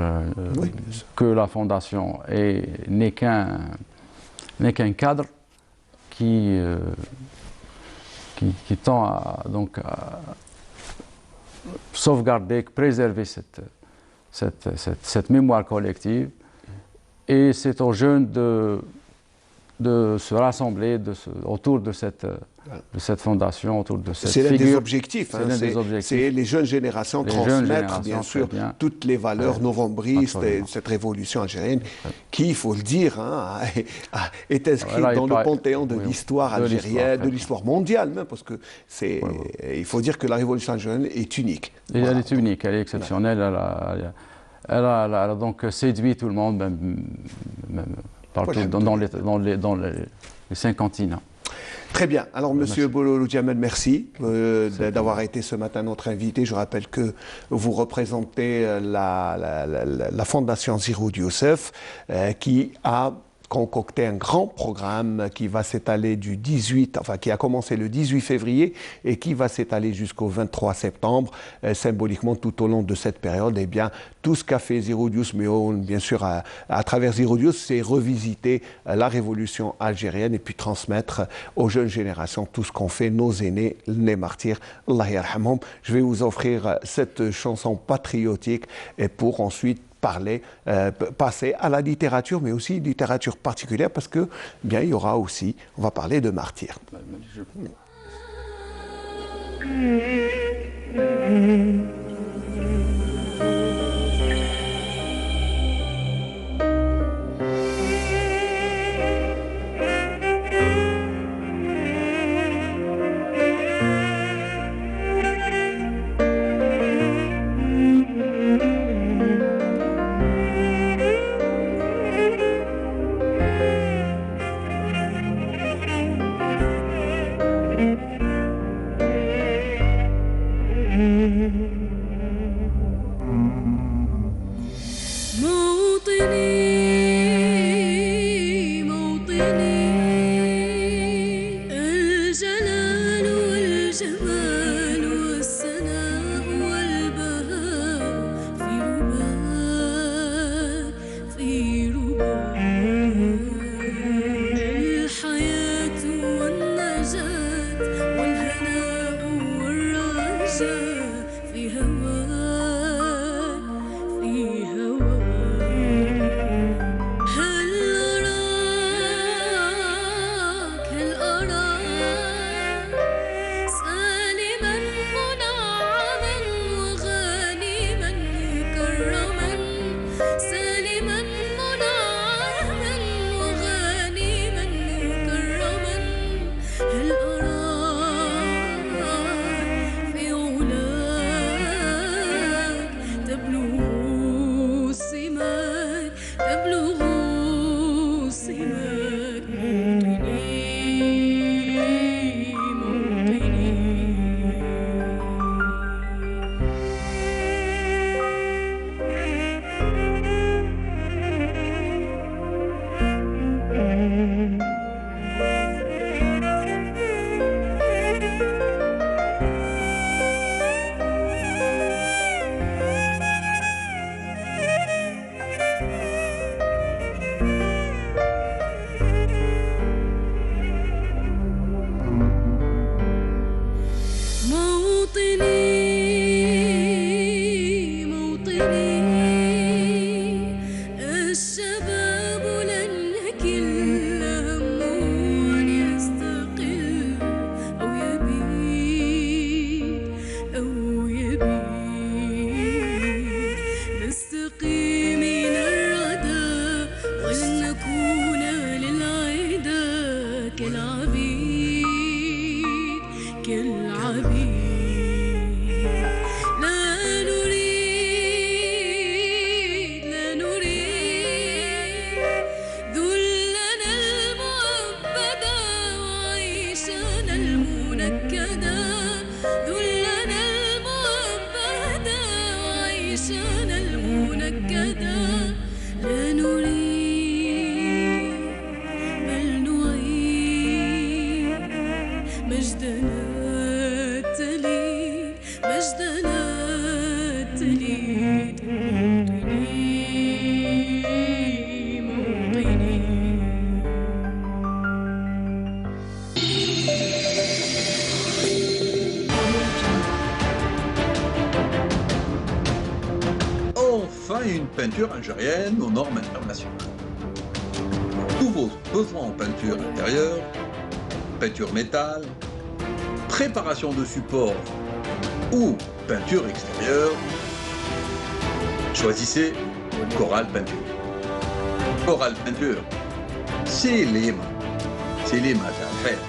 que la Fondation n'est qu'un cadre qui tend à sauvegarder, préserver cette mémoire collective. Et c'est aux jeunes de se rassembler autour de cette fondation, autour de cette figure. C'est l'un des objectifs. C'est les jeunes générations transmettre, bien sûr, toutes les valeurs novembristes et cette révolution algérienne qui, il faut le dire, est inscrite dans le panthéon de l'histoire algérienne, de l'histoire mondiale même, parce que il faut dire que la révolution algérienne est unique. Et elle est unique, elle est exceptionnelle. Elle a donc séduit tout le monde, même partout dans les 5 continents. Très bien. Alors, Monsieur Bololou Djamel, merci d'avoir été ce matin notre invité. Je rappelle que vous représentez la Fondation Zeroud Youssef qui a concocté un grand programme qui va s'étaler qui a commencé le 18 février et qui va s'étaler jusqu'au 23 septembre. Symboliquement, tout au long de cette période, eh bien, tout ce qu'a fait Zeroud Youssef, mais bien sûr à travers Zeroud Youssef, c'est revisiter la révolution algérienne et puis transmettre aux jeunes générations tout ce qu'ont fait nos aînés, les martyrs, Allah yarhamhum. Je vais vous offrir cette chanson patriotique et pour ensuite passer à la littérature, mais aussi littérature particulière, parce que bien il y aura aussi, on va parler de martyrs. peinture algérienne aux normes internationales. Tous vos besoins en peinture intérieure, peinture métal, préparation de support ou peinture extérieure, choisissez Coral Peinture. Coral Peinture, c'est les mains à faire.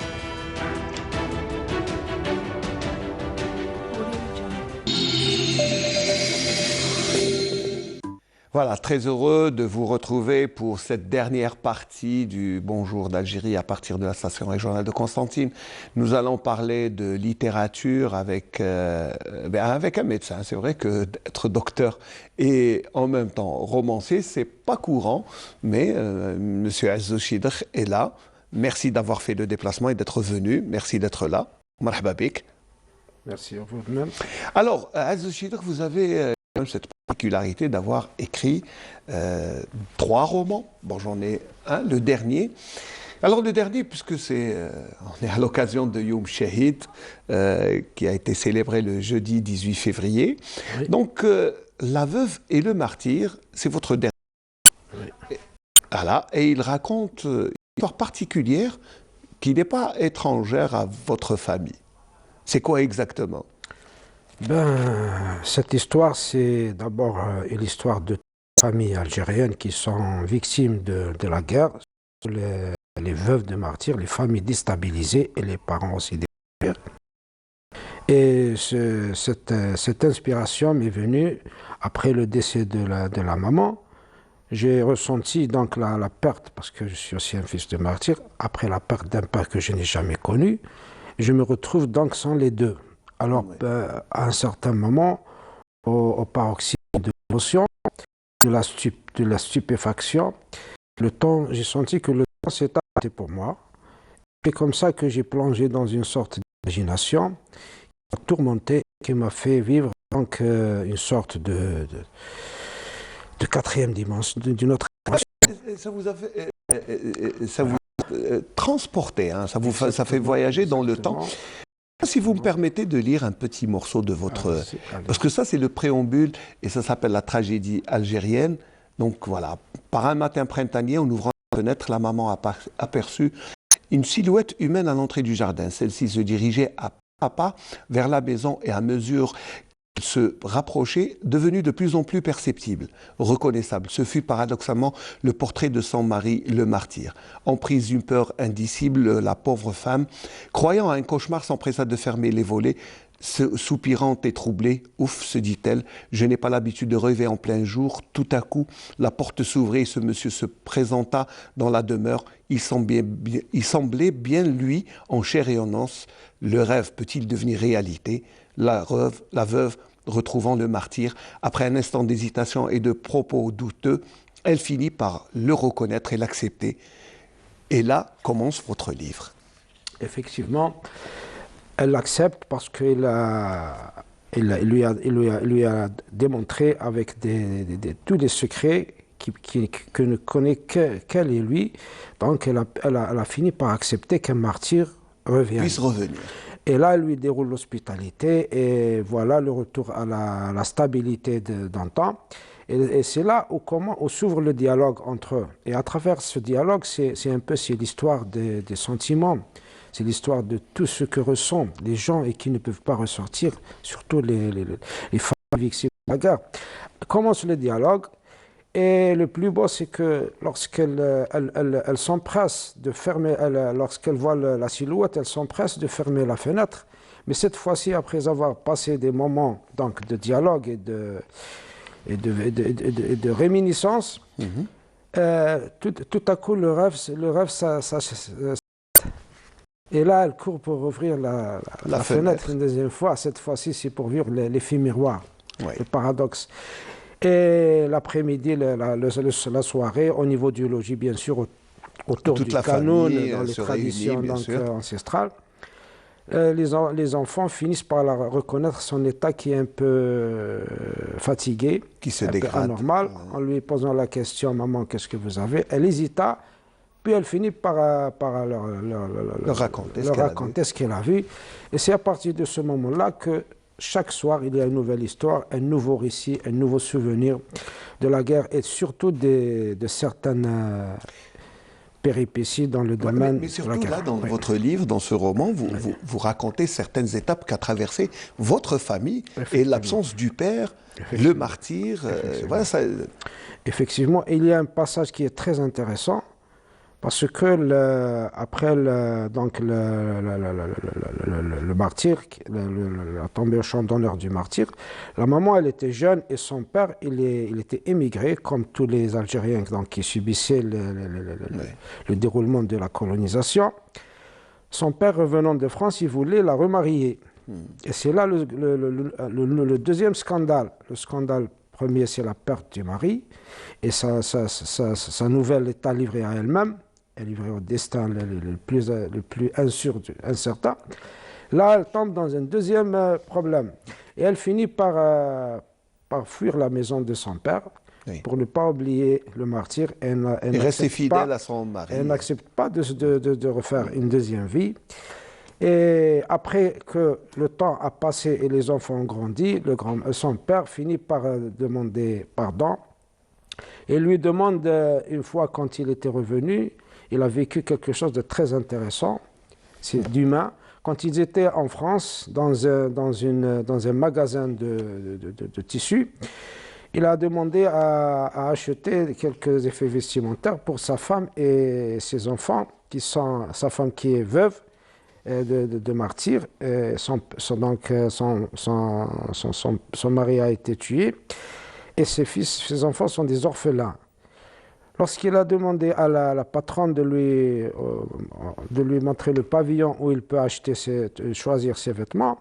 Voilà, très heureux de vous retrouver pour cette dernière partie du Bonjour d'Algérie à partir de la station régionale de Constantine. Nous allons parler de littérature avec un médecin. C'est vrai que d'être docteur et en même temps romancier, c'est pas courant, mais Monsieur Azzou Chidr est là. Merci d'avoir fait le déplacement et d'être venu. Merci d'être là. Marhaba bik. Merci à vous-même. Alors, Azzou Chidr, vous avez cette particularité d'avoir écrit 3 romans. Bon, j'en ai un, le dernier. Alors le dernier, puisque on est à l'occasion de Youm Shahid, qui a été célébré le jeudi 18 février. Oui. Donc, La veuve et le martyr, c'est votre dernier. Oui. Voilà, et il raconte une histoire particulière qui n'est pas étrangère à votre famille. C'est quoi exactement ? Cette histoire, c'est d'abord l'histoire de familles algériennes qui sont victimes de la guerre, les veuves de martyrs, les familles déstabilisées et les parents aussi déstabilisés. Et cette inspiration m'est venue après le décès de la maman. J'ai ressenti donc la perte, parce que je suis aussi un fils de martyr, après la perte d'un père que je n'ai jamais connu, je me retrouve donc sans les deux. Alors, à un certain moment, au paroxysme de l'émotion, de la stupéfaction, j'ai senti que le temps s'est arrêté pour moi. C'est comme ça que j'ai plongé dans une sorte d'imagination qui m'a tourmenté, qui m'a fait vivre donc une sorte de quatrième dimension, d'une autre dimension. Ça vous a fait, ça vous transporté, hein, ça fait voyager dans le temps. Si vous me permettez de lire un petit morceau de votre... Parce que ça, c'est le préambule, et ça s'appelle La tragédie algérienne. Donc voilà, par un matin printanier, en ouvrant la fenêtre, la maman a aperçu une silhouette humaine à l'entrée du jardin. Celle-ci se dirigeait à pas vers la maison, et à mesure qu'elle se rapprochait, devenue de plus en plus perceptible, reconnaissable. Ce fut paradoxalement le portrait de son mari, le martyr. Emprise d'une peur indicible, la pauvre femme, croyant à un cauchemar, s'empressa de fermer les volets. Soupirante et troublée, ouf, se dit-elle, je n'ai pas l'habitude de rêver en plein jour. Tout à coup, la porte s'ouvrit et ce monsieur se présenta dans la demeure. Il semblait bien lui, en chair et en os. Le rêve peut-il devenir réalité ? La veuve, retrouvant le martyr, après un instant d'hésitation et de propos douteux, elle finit par le reconnaître et l'accepter. Et là commence votre livre. Effectivement, elle l'accepte parce qu'il lui a démontré avec tous les secrets que ne connaît qu'elle et lui. Donc elle a fini par accepter qu'un martyr puisse revenir. Et là, elle lui déroule l'hospitalité et voilà le retour à la stabilité d'antan. Et c'est là où s'ouvre le dialogue entre eux. Et à travers ce dialogue, c'est l'histoire des sentiments. C'est l'histoire de tout ce que ressentent les gens et qui ne peuvent pas ressortir, surtout les femmes victimes de la guerre. Commence le dialogue. Et le plus beau, c'est que lorsqu'elle s'empresse de fermer, lorsqu'elle voit la silhouette, elle s'empresse de fermer la fenêtre. Mais cette fois-ci, après avoir passé des moments donc, de dialogue et de réminiscence, tout à coup, le rêve et là, elle court pour ouvrir la fenêtre une deuxième fois. Cette fois-ci, c'est pour vivre l'effet miroir, le paradoxe. Et l'après-midi, la soirée, au niveau du logis, bien sûr, autour du canon, dans les traditions ancestrales, les enfants finissent par reconnaître son état qui est un peu fatigué, qui se un peu anormal. En lui posant la question, maman, qu'est-ce que vous avez? Elle hésita, puis elle finit par leur raconter ce qu'elle a vu. Et c'est à partir de ce moment-là que chaque soir, il y a une nouvelle histoire, un nouveau récit, un nouveau souvenir de la guerre et surtout de certaines péripéties dans le domaine mais de surtout la guerre. là, dans votre livre, dans ce roman, vous racontez certaines étapes qu'a traversé votre famille et l'absence du père, le martyr. Voilà, ça... Effectivement, il y a un passage qui est très intéressant parce que après le martyr, la tombée au champ d'honneur du martyr, la maman elle était jeune et son père il était émigré comme tous les Algériens donc, qui subissaient le déroulement de la colonisation. Son père revenant de France, il voulait la remarier. Et c'est là le deuxième scandale. Le scandale premier, c'est la perte du mari et sa nouvelle est livrée à elle-même. Elle est livrée au destin le plus incertain. Là, elle tombe dans un deuxième problème. Et elle finit par fuir la maison de son père pour ne pas oublier le martyr. Et rester fidèle à son mari. Elle n'accepte pas de refaire une deuxième vie. Et après que le temps a passé et les enfants ont grandi, son père finit par demander pardon et lui demande, une fois quand il était revenu, il a vécu quelque chose de très intéressant, c'est d'humain. Quand ils étaient en France, dans un magasin de tissus, il a demandé à acheter quelques effets vestimentaires pour sa femme et ses enfants, sa femme qui est veuve, de martyr. Son mari a été tué et ses enfants sont des orphelins. Lorsqu'il a demandé à la patronne de lui montrer le pavillon où il peut choisir ses vêtements,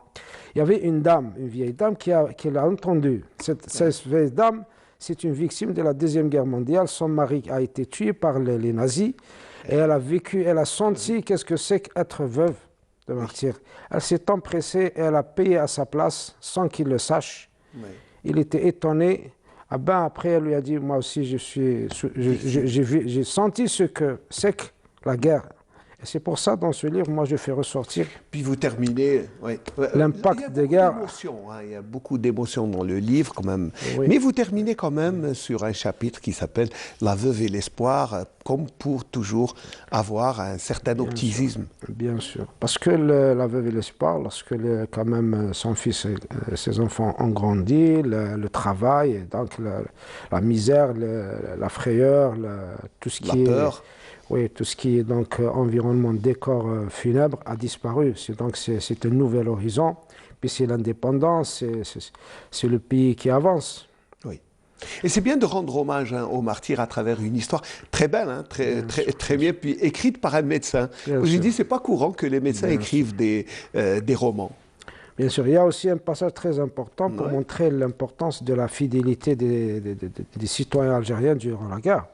il y avait une vieille dame qui l'a entendu. Cette vieille dame, c'est une victime de la Deuxième Guerre mondiale. Son mari a été tué par les nazis et elle a senti qu'est-ce que c'est qu'être veuve de martyr. Elle s'est empressée et elle a payé à sa place sans qu'il le sache. Oui. Il était étonné. Après, elle lui a dit, moi aussi, j'ai senti ce que c'est que la guerre. Et c'est pour ça, dans ce livre, moi, je fais ressortir. Puis vous terminez. L'impact des guerres. Il y a beaucoup d'émotions dans le livre, quand même. Oui. Mais vous terminez quand même sur un chapitre qui s'appelle La veuve et l'espoir, comme pour toujours avoir un certain optimisme. Bien sûr. Parce que la veuve et l'espoir, lorsque quand même son fils et ses enfants ont grandi, le travail, donc la misère, la frayeur, tout ce qui est. La peur. Oui, tout ce qui est donc environnement, décor funèbre a disparu. C'est un nouvel horizon. Puis c'est l'indépendance, c'est le pays qui avance. Oui. Et c'est bien de rendre hommage aux martyrs à travers une histoire très belle, très bien, puis écrite par un médecin. J'ai dit, c'est pas courant que les médecins écrivent des romans. Bien sûr, il y a aussi un passage très important pour montrer l'importance de la fidélité des citoyens algériens durant la guerre.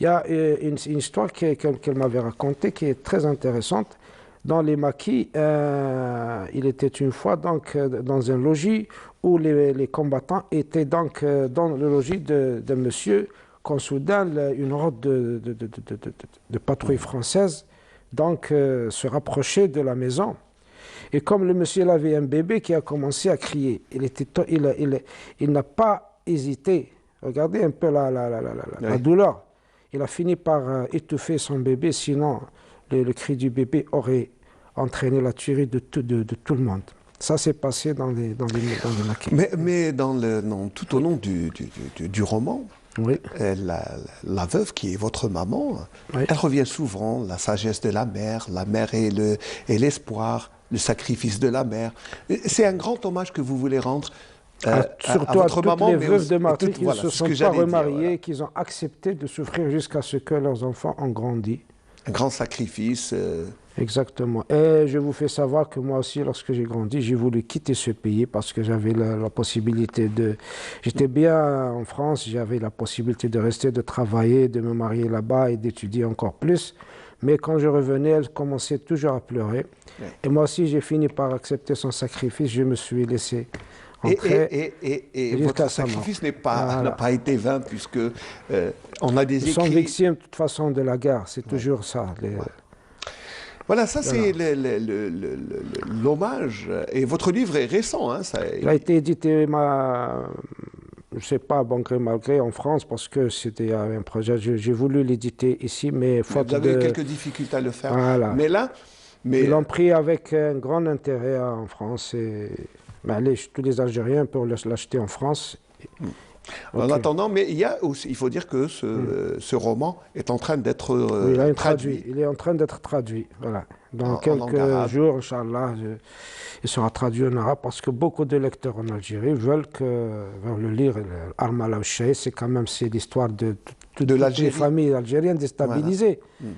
Il y a une histoire qu'elle m'avait racontée qui est très intéressante. Dans les maquis, il était une fois donc, dans un logis où les combattants étaient donc, dans le logis d'un monsieur quand soudain une horde de patrouilles françaises donc, se rapprochait de la maison. Et comme le monsieur avait un bébé qui a commencé à crier, il n'a pas hésité. Regardez un peu la douleur. Il a fini par étouffer son bébé, sinon le cri du bébé aurait entraîné la tuerie de tout le monde. Ça s'est passé dans les maquis. Mais tout au long du roman, la veuve qui est votre maman, elle revient souvent, la sagesse de la mère et l'espoir, le sacrifice de la mère. C'est un grand hommage que vous voulez rendre surtout à toutes les veuves de martyrs qui ne se sont pas remariées, qui ont accepté de souffrir jusqu'à ce que leurs enfants ont grandi. Un grand sacrifice. Exactement. Et je vous fais savoir que moi aussi, lorsque j'ai grandi, j'ai voulu quitter ce pays parce que j'avais la possibilité de... J'étais bien en France, j'avais la possibilité de rester, de travailler, de me marier là-bas et d'étudier encore plus. Mais quand je revenais, elle commençait toujours à pleurer. Oui. Et moi aussi, j'ai fini par accepter son sacrifice. Je me suis laissé... Et votre sacrifice n'a pas été vain, puisque on a des écrits... Ils sont victimes de toute façon de la guerre, c'est toujours ça. Voilà, ça c'est l'hommage. Et votre livre est récent. Hein, il a été édité, je ne sais pas, bon gré mal gré, en France, parce que c'était un projet. J'ai voulu l'éditer ici, mais faute de... Vous avez quelques difficultés à le faire. Voilà. Mais là... Ils l'ont pris avec un grand intérêt en France. Et tous les Algériens peuvent l'acheter en France. En attendant, mais il faut dire que ce roman est en train d'être traduit. Il est en train d'être traduit. Voilà. Dans quelques jours, Inch'Allah, il sera traduit en arabe parce que beaucoup de lecteurs en Algérie veulent le lire. Armala al-Shay, c'est l'histoire de toutes les familles algériennes déstabilisées. Voilà.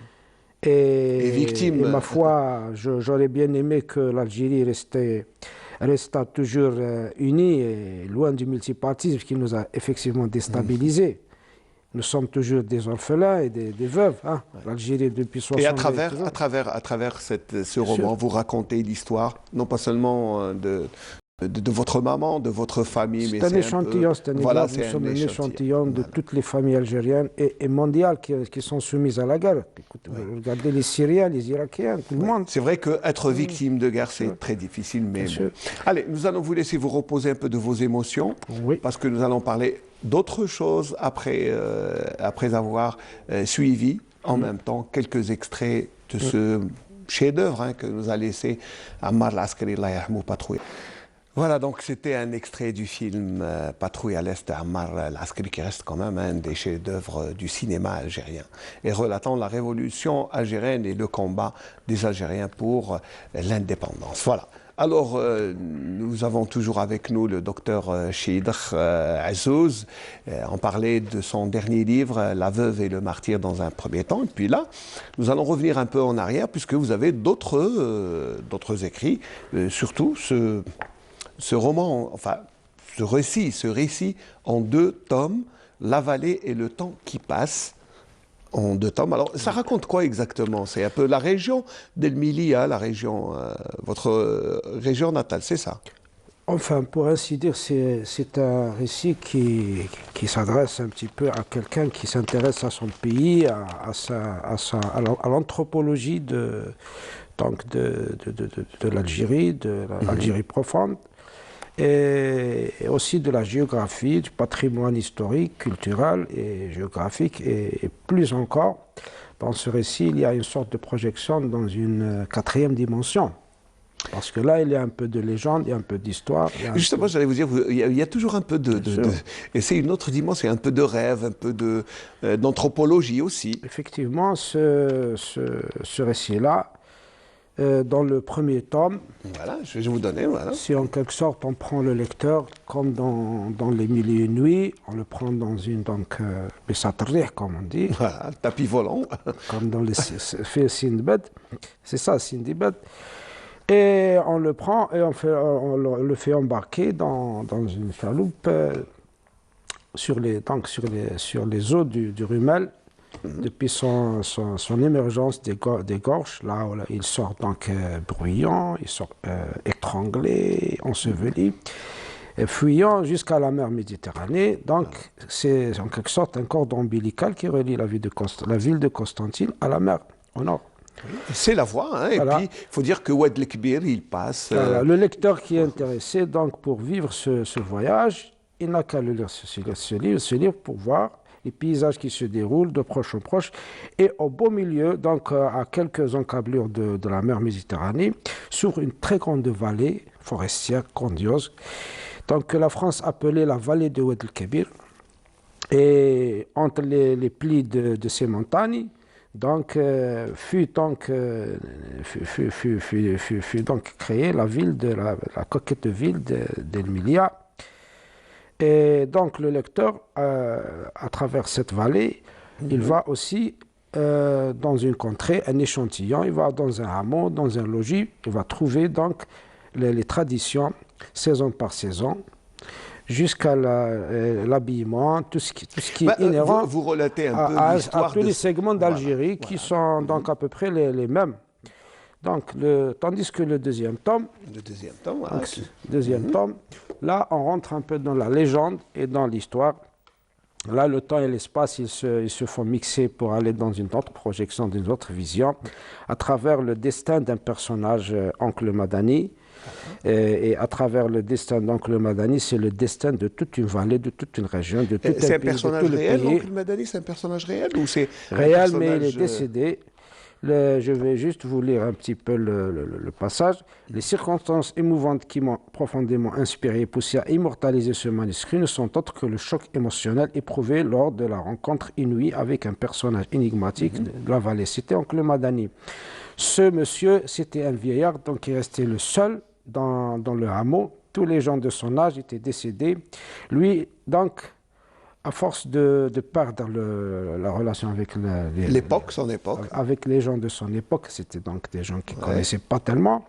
Et victimes. Et ma foi, j'aurais bien aimé que l'Algérie resta toujours unie et loin du multipartisme qui nous a effectivement déstabilisés. Nous sommes toujours des orphelins et des veuves. Hein. L'Algérie depuis 60 ans. Et à travers ce roman, vous racontez l'histoire, non pas seulement de votre maman, de votre famille, mais c'est un échantillon, nous sommes un échantillon de toutes les familles algériennes et mondiales qui sont soumises à la guerre. Écoutez, regardez les Syriens, les Irakiens, tout le monde. C'est vrai qu'être victime de guerre, c'est très difficile, mais bon. Allez, nous allons vous laisser vous reposer un peu de vos émotions, parce que nous allons parler d'autre chose après avoir suivi en même temps quelques extraits de ce chef-d'œuvre que nous a laissé Ammar al-Askari, Allah yarhamou, Patrouille. Voilà, donc c'était un extrait du film Patrouille à l'Est d'Ammar al-Askari, qui reste quand même un des chefs-d'œuvre du cinéma algérien, et relatant la révolution algérienne et le combat des Algériens pour l'indépendance. Voilà. Alors, nous avons toujours avec nous le docteur Chidr Azzouz. On parlait de son dernier livre, La veuve et le martyr, dans un premier temps. Et puis là, nous allons revenir un peu en arrière, puisque vous avez d'autres écrits, surtout ce roman, enfin, ce récit en 2 tomes, La vallée et le temps qui passe, en 2 tomes. Alors, ça raconte quoi exactement? C'est un peu la région d'El-Milia, votre région natale, c'est ça? Enfin, pour ainsi dire, c'est un récit qui s'adresse un petit peu à quelqu'un qui s'intéresse à son pays, à l'anthropologie de l'Algérie, de l'Algérie profonde, et aussi de la géographie, du patrimoine historique, culturel et géographique, et plus encore, dans ce récit, il y a une sorte de projection dans une 4e dimension. Parce que là, il y a un peu de légende, il y a un peu d'histoire. Justement, j'allais vous dire, il y a toujours un peu et c'est une autre dimension, un peu de rêve, un peu d'anthropologie aussi. Effectivement, ce récit-là, dans le premier tome, voilà, je vais vous donner, voilà. Si en quelque sorte on prend le lecteur comme dans les mille et une nuits, on le prend dans une Bessatrih, comme on dit. Voilà, tapis volant. Comme dans les faits Sindbad, c'est ça, Sindbad. Et on le prend et on le fait embarquer dans une chaloupe sur les eaux du Rumel. Depuis son émergence des gorges, là où il sort donc bruyant, il sort étranglé, enseveli, fuyant jusqu'à la mer Méditerranée. Donc c'est en quelque sorte un cordon ombilical qui relie la ville de Constantine à la mer au nord. C'est la voie, hein, et puis il faut dire que Oued el-Kbir, il passe... Voilà, le lecteur qui est intéressé donc pour vivre ce voyage, il n'a qu'à lire ce livre pour voir les paysages qui se déroulent de proche en proche, et au beau milieu, donc à quelques encablures de la mer Méditerranée, sur une très grande vallée forestière grandiose, donc que la France appelait la vallée de Oued el-Kbir, et entre les plis de ces montagnes, donc fut donc créée la ville la coquette ville d'El-Milia. Et donc le lecteur, à travers cette vallée, il va aussi dans une contrée, un échantillon, il va dans un hameau, dans un logis, il va trouver donc les traditions, saison par saison, jusqu'à l'habillement, tout ce qui est inhérent vous relatez un peu à tous les segments d'Algérie qui sont donc à peu près les mêmes. Donc, tandis que le deuxième tome, là, on rentre un peu dans la légende et dans l'histoire Là, le temps et l'espace, ils se font mixer pour aller dans une autre projection, d'une autre vision, à travers le destin d'un personnage, Oncle Madani. Et à travers le destin d'Oncle Madani, c'est le destin de toute une vallée, de toute une région, de tout un pays. C'est un personnage réel, Oncle Madani, c'est un personnage réel ou c'est réel, mais il est décédé. Je vais juste vous lire un petit peu le passage. Les circonstances émouvantes qui m'ont profondément inspiré et poussé à immortaliser ce manuscrit ne sont autres que le choc émotionnel éprouvé lors de la rencontre inouïe avec un personnage énigmatique de la vallée. C'était Oncle Madani. Ce monsieur, c'était un vieillard, donc il restait le seul dans le hameau. Tous les gens de son âge étaient décédés. Lui, donc, à force de perdre la relation avec l'époque, son époque, avec les gens de son époque, c'était donc des gens qu'il ne connaissait pas tellement,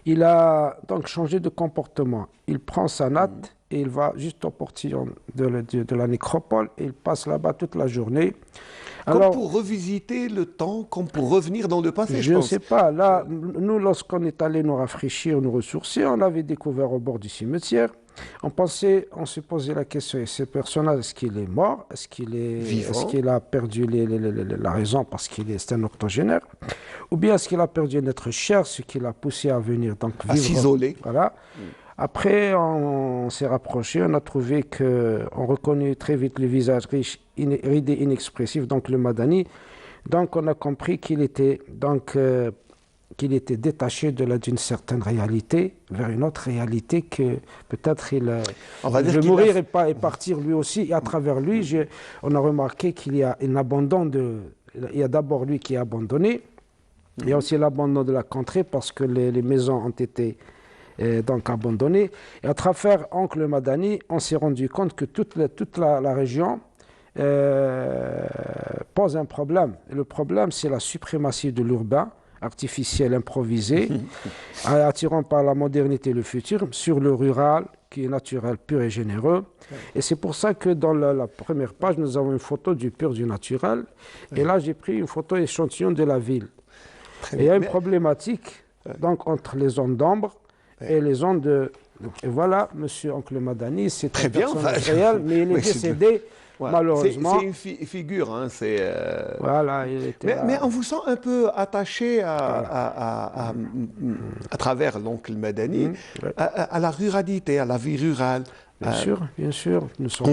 il a donc changé de comportement. Il prend sa natte et il va juste au portillon de la nécropole et il passe là-bas toute la journée. Comme pour revisiter le temps, comme pour revenir dans le passé, je ne sais pas. Là, nous, lorsqu'on est allé nous rafraîchir, nous ressourcer, on avait découvert au bord du cimetière. On se posait la question, ce personnage, est-ce qu'il est mort? Est-ce qu'il a perdu la raison parce c'est un octogénaire? Ou bien est-ce qu'il a perdu notre chair, ce qui l'a poussé à venir donc vivre, à s'isoler. Voilà. Après, on s'est rapproché, on a trouvé qu'on reconnaît très vite le visage riche, ridé, inexpressif, donc le Madani. Donc on a compris qu'il était détaché d'une certaine réalité vers une autre réalité que peut-être il veut mourir et partir lui aussi. Et à travers lui, on a remarqué qu'il y a un abandon il y a d'abord lui qui est abandonné. Il y a aussi l'abandon de la contrée parce que les maisons ont été donc abandonnées. Et à travers Oncle Madani, on s'est rendu compte que toute la région pose un problème. Et le problème, c'est la suprématie de l'urbain, artificiel, improvisé, attirant par la modernité le futur, sur le rural, qui est naturel, pur et généreux. Et c'est pour ça que dans la première page, nous avons une photo du pur, du naturel. Et là, j'ai pris une photo échantillon de la ville. Et il y a une problématique donc, entre les zones d'ombre et les zones de... Et voilà, monsieur Oncle Madani, c'est très bien réel, mais il est décédé. Voilà. Malheureusement. C'est une figure. Hein, voilà, il était mais on vous sent un peu attaché à travers l'oncle Madani, à la ruralité, à la vie rurale. Bien sûr. Nous sommes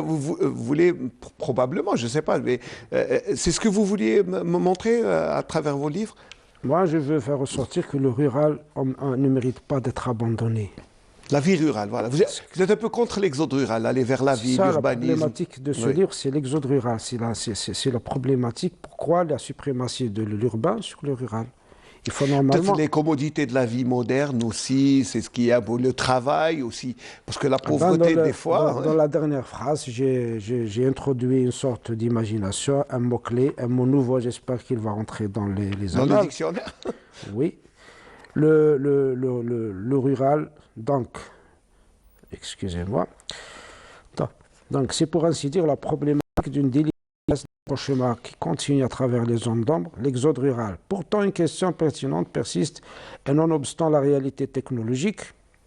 vous voulez probablement, je ne sais pas, mais c'est ce que vous vouliez me montrer à travers vos livres? Moi, je veux faire ressortir que le rural ne mérite pas d'être abandonné. La vie rurale, voilà. Vous êtes un peu contre l'exode rural, aller vers la ville, l'urbanisme. La problématique de ce livre, c'est l'exode rural. C'est la problématique. Pourquoi la suprématie de l'urbain sur le rural? Il faut normalement... Peut-être les commodités de la vie moderne aussi, c'est ce qui est le travail aussi, parce que la pauvreté des fois... Dans la dernière phrase, j'ai introduit une sorte d'imagination, un mot-clé, un mot nouveau, j'espère qu'il va rentrer dans les annales. Dans le dictionnaire. Oui. Le rural, donc, excusez-moi, donc c'est pour ainsi dire la problématique d'une délicatesse d'un chemin qui continue à travers les zones d'ombre, l'exode rural. Pourtant, une question pertinente persiste, et nonobstant la réalité technologique.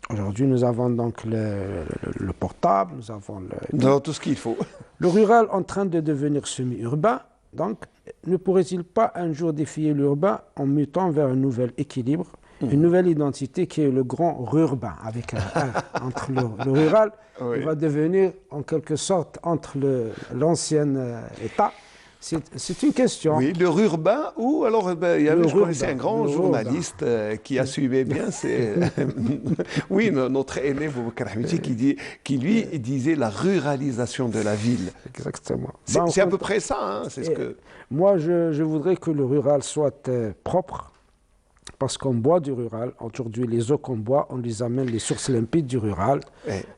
Aujourd'hui, nous avons donc le portable, nous avons tout ce qu'il faut. Le rural en train de devenir semi-urbain, donc, ne pourrait-il pas un jour défier l'urbain en mutant vers un nouvel équilibre, une nouvelle identité qui est le grand rurbain, avec un R entre le rural, il va devenir en quelque sorte entre l'ancien État. C'est une question. Oui, le rurbain ou alors, je connaissais un grand journaliste qui assumait bien, oui, notre aîné Boubacar Hamiti qui lui disait la ruralisation de la ville. Exactement. C'est à peu près ça, hein, c'est ce que... Moi, je voudrais que le rural soit propre, parce qu'on boit du rural. Aujourd'hui, les eaux qu'on boit, on les amène les sources limpides du rural.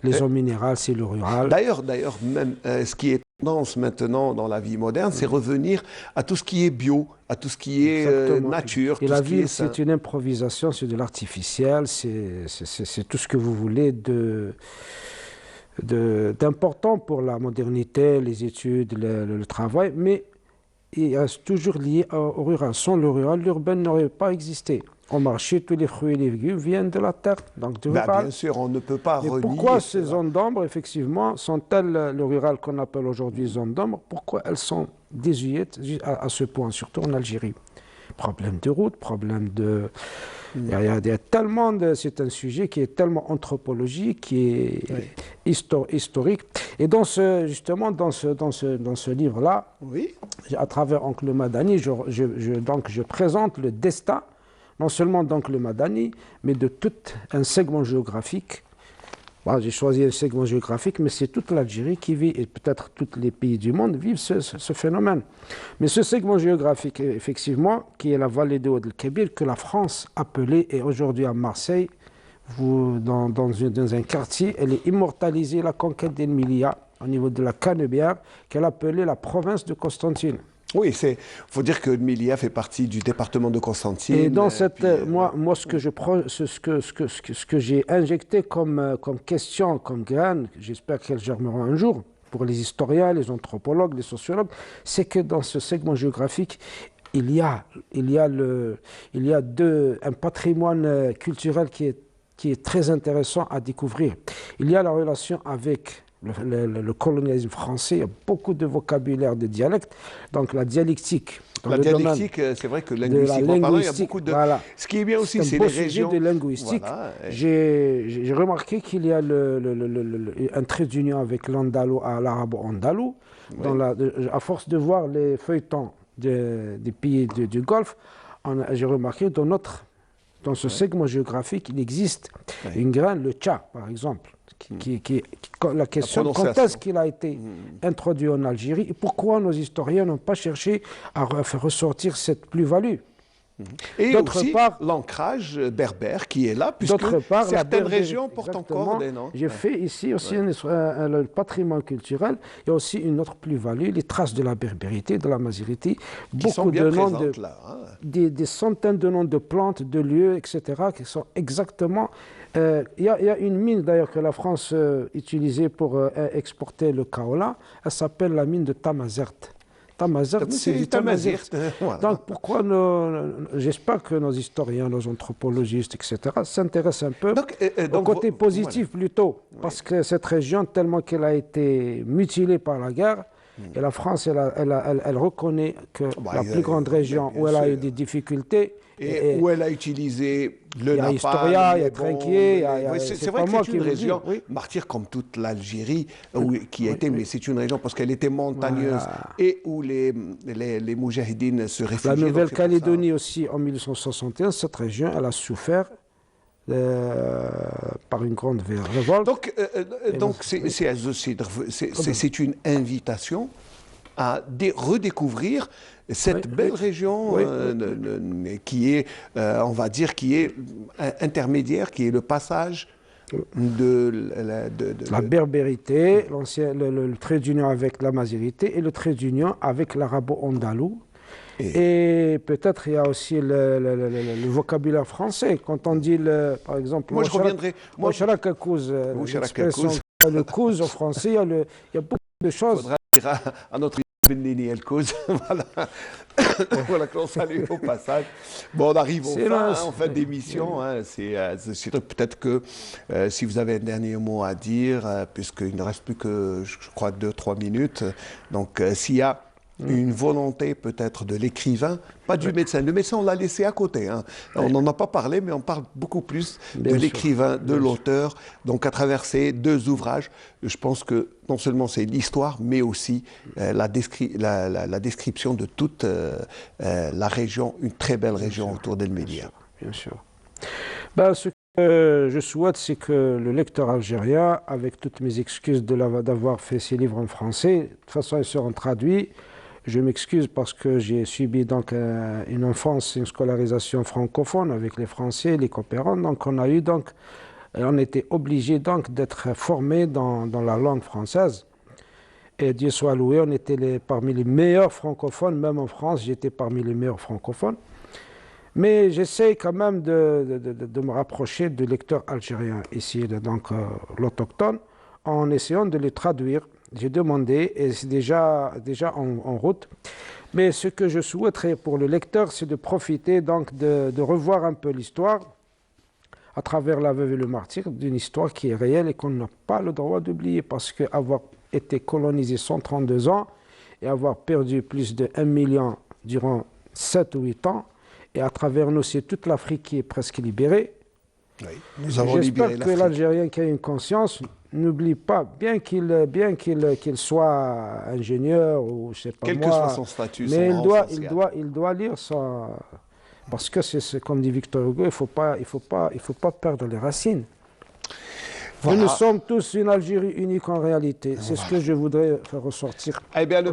Les eaux minérales, c'est le rural. D'ailleurs, même ce qui est tendance maintenant dans la vie moderne, c'est revenir à tout ce qui est bio, à tout ce qui est nature. Et la ville, c'est une improvisation, c'est de l'artificiel, c'est tout ce que vous voulez d'important pour la modernité, les études, le travail, mais il reste toujours lié au rural. Sans le rural, l'urbain n'aurait pas existé. Au marché, tous les fruits et les légumes viennent de la terre, donc du rural. Bien sûr, on ne peut pas Et renier. pourquoi ces zones d'ombre, effectivement, sont-elles, le rural qu'on appelle aujourd'hui zone d'ombre, pourquoi elles sont désuètes à ce point, surtout en Algérie? Problème de route, problème de... Il y a tellement de... C'est un sujet qui est tellement anthropologique, qui est historique. Et justement, dans ce livre-là, à travers Oncle Madani, donc je présente le destin, non seulement donc le Madani, mais de tout un segment géographique. Bon, j'ai choisi un segment géographique, mais c'est toute l'Algérie qui vit, et peut-être tous les pays du monde vivent ce phénomène. Mais ce segment géographique, effectivement, qui est la vallée de Oued el-Kébir, que la France appelait, et aujourd'hui à Marseille, dans un quartier, elle est immortalisée, la conquête d'Emilia, au niveau de la Canebière, qu'elle appelait la province de Constantine. Oui, il faut dire que Emilia fait partie du département de Constantine. Et dans cette, moi, ce que j'ai injecté comme question, comme graine, j'espère qu'elle germera un jour, pour les historiens, les anthropologues, les sociologues, c'est que dans ce segment géographique, il y a un patrimoine culturel qui est très intéressant à découvrir. Il y a la relation avec le colonialisme français, il y a beaucoup de vocabulaire, de dialectes, donc la dialectique. La dialectique, c'est vrai que linguistiquement parlant, il y a beaucoup de... Voilà. Ce qui est bien aussi, c'est les régions... de linguistique. Voilà. J'ai remarqué qu'il y a un trait d'union avec l'arabo-andalou. À force de voir les feuilletons des pays du Golfe, j'ai remarqué dans ce segment géographique, il existe une graine, le tcha, par exemple. La question, quand est-ce qu'il a été introduit en Algérie et pourquoi nos historiens n'ont pas cherché à faire ressortir cette plus-value? Et aussi l'ancrage berbère qui est là, puisque certaines régions portent encore des noms. J'ai fait ici aussi le patrimoine culturel, il y a aussi une autre plus-value, les traces de la berbérité, de la mazérité, beaucoup de noms, des centaines de noms de plantes, de lieux, etc., qui sont exactement... Il y a une mine d'ailleurs que la France utilisait pour exporter le kaola, elle s'appelle la mine de Tamazert. Tamazert, c'est du Tamazert. Voilà. Donc pourquoi j'espère que nos historiens, nos anthropologistes, etc., s'intéressent un peu au côté positif plutôt, parce que cette région, tellement qu'elle a été mutilée par la guerre, et la France, elle reconnaît que la plus grande région où elle a eu des difficultés, et où elle a utilisé le napalm, il y a Trinquier, c'est vrai que c'est une région martyre comme toute l'Algérie, qui a été, mais c'est une région parce qu'elle était montagneuse et où les moudjahidines se réfugiaient. La Nouvelle-Calédonie aussi, en 1861, cette région, elle a souffert par une grande révolte. Donc c'est une invitation à redécouvrir cette belle région qui est, on va dire, qui est intermédiaire, qui est le passage de la berbérité, le trait d'union avec la mazérité et le trait d'union avec l'arabo-andalou. Et peut-être il y a aussi le vocabulaire français. Quand on dit, par exemple, moi je reviendrai. Le cause en français, il y a beaucoup de choses. Il faudra dire à notre Benini El Cause, voilà qu'on salue au passage. Bon, on arrive en fin d'émission. C'est peut-être que si vous avez un dernier mot à dire, puisqu'il ne reste plus que, je crois, 2-3 minutes. Donc, s'il y a une volonté peut-être de l'écrivain, pas du médecin. Le médecin, on l'a laissé à côté. On n'en a pas parlé, mais on parle beaucoup plus de l'écrivain, de l'auteur. Donc à travers ces deux ouvrages, je pense que non seulement c'est l'histoire, mais aussi la description de toute la région, une très belle région autour d'El-Média. Bien sûr. Ce que je souhaite, c'est que le lecteur algérien, avec toutes mes excuses d'avoir fait ces livres en français, de toute façon ils seront traduits. Je m'excuse parce que j'ai subi donc une enfance, une scolarisation francophone avec les Français, les coopérants. Donc on était obligé donc d'être formés dans la langue française. Et Dieu soit loué, on était parmi les meilleurs francophones, même en France, j'étais parmi les meilleurs francophones. Mais j'essaie quand même de me rapprocher du lecteur algérien ici, donc l'autochtone, en essayant de les traduire. J'ai demandé, et c'est déjà en route, Mais ce que je souhaiterais pour le lecteur, c'est de profiter donc de revoir un peu l'histoire à travers la veuve et le martyr, d'une histoire qui est réelle et qu'on n'a pas le droit d'oublier, parce qu'avoir été colonisé 132 ans et avoir perdu plus de 1 million durant 7 ou 8 ans, et à travers nous, c'est toute l'Afrique qui est presque libérée. Oui, nous avons libéré l'Afrique. J'espère que l'Algérien qui a une conscience n'oublie pas, bien qu'il soit ingénieur ou je sais pas quel moi, que soit son statut, mais son il doit lire ça, parce que c'est comme dit Victor Hugo, il faut pas perdre les racines. Voilà. Nous sommes tous une Algérie unique en réalité. C'est ce que je voudrais faire ressortir. Eh bien, le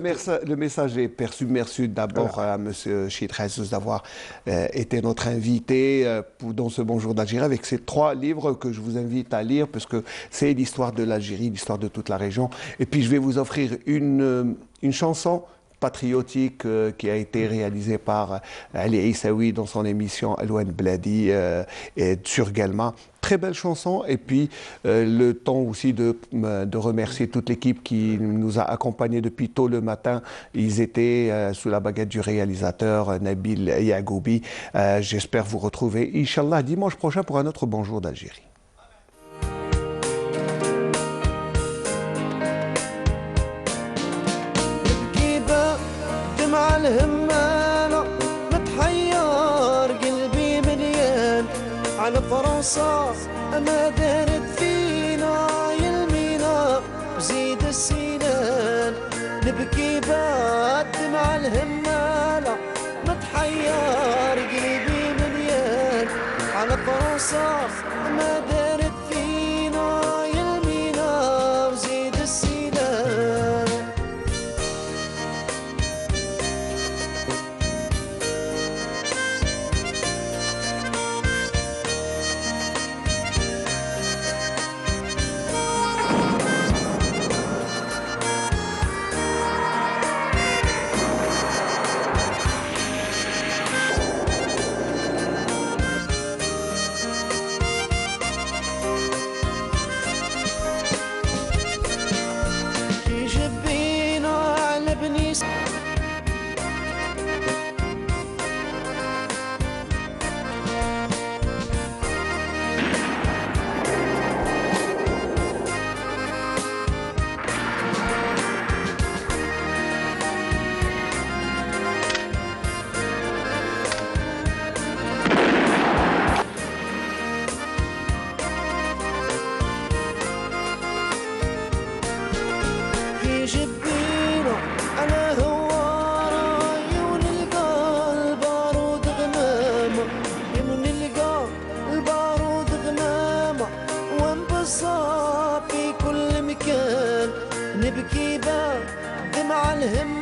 message est perçu. Merci d'abord à M. Chid Jesus d'avoir été notre invité dans ce Bonjour d'Algérie avec ces 3 livres que je vous invite à lire, parce que c'est l'histoire de l'Algérie, l'histoire de toute la région. Et puis, je vais vous offrir une chanson patriotique qui a été réalisée par Ali Issaoui dans son émission Alouane Bladi et sur Galma. Très belle chanson, et puis le temps aussi de remercier toute l'équipe qui nous a accompagnés depuis tôt le matin. Ils étaient sous la baguette du réalisateur Nabil Yagoubi. J'espère vous retrouver, Inch'Allah, dimanche prochain pour un autre Bonjour d'Algérie. على فرنسا ما دارت فينا يلمينا وزيد السنان نبكي بعد مع الهمالة متحير قلبي مليان على فرنسا ما دارت فينا يلمينا وزيد السنان نبكي بعد مع الهم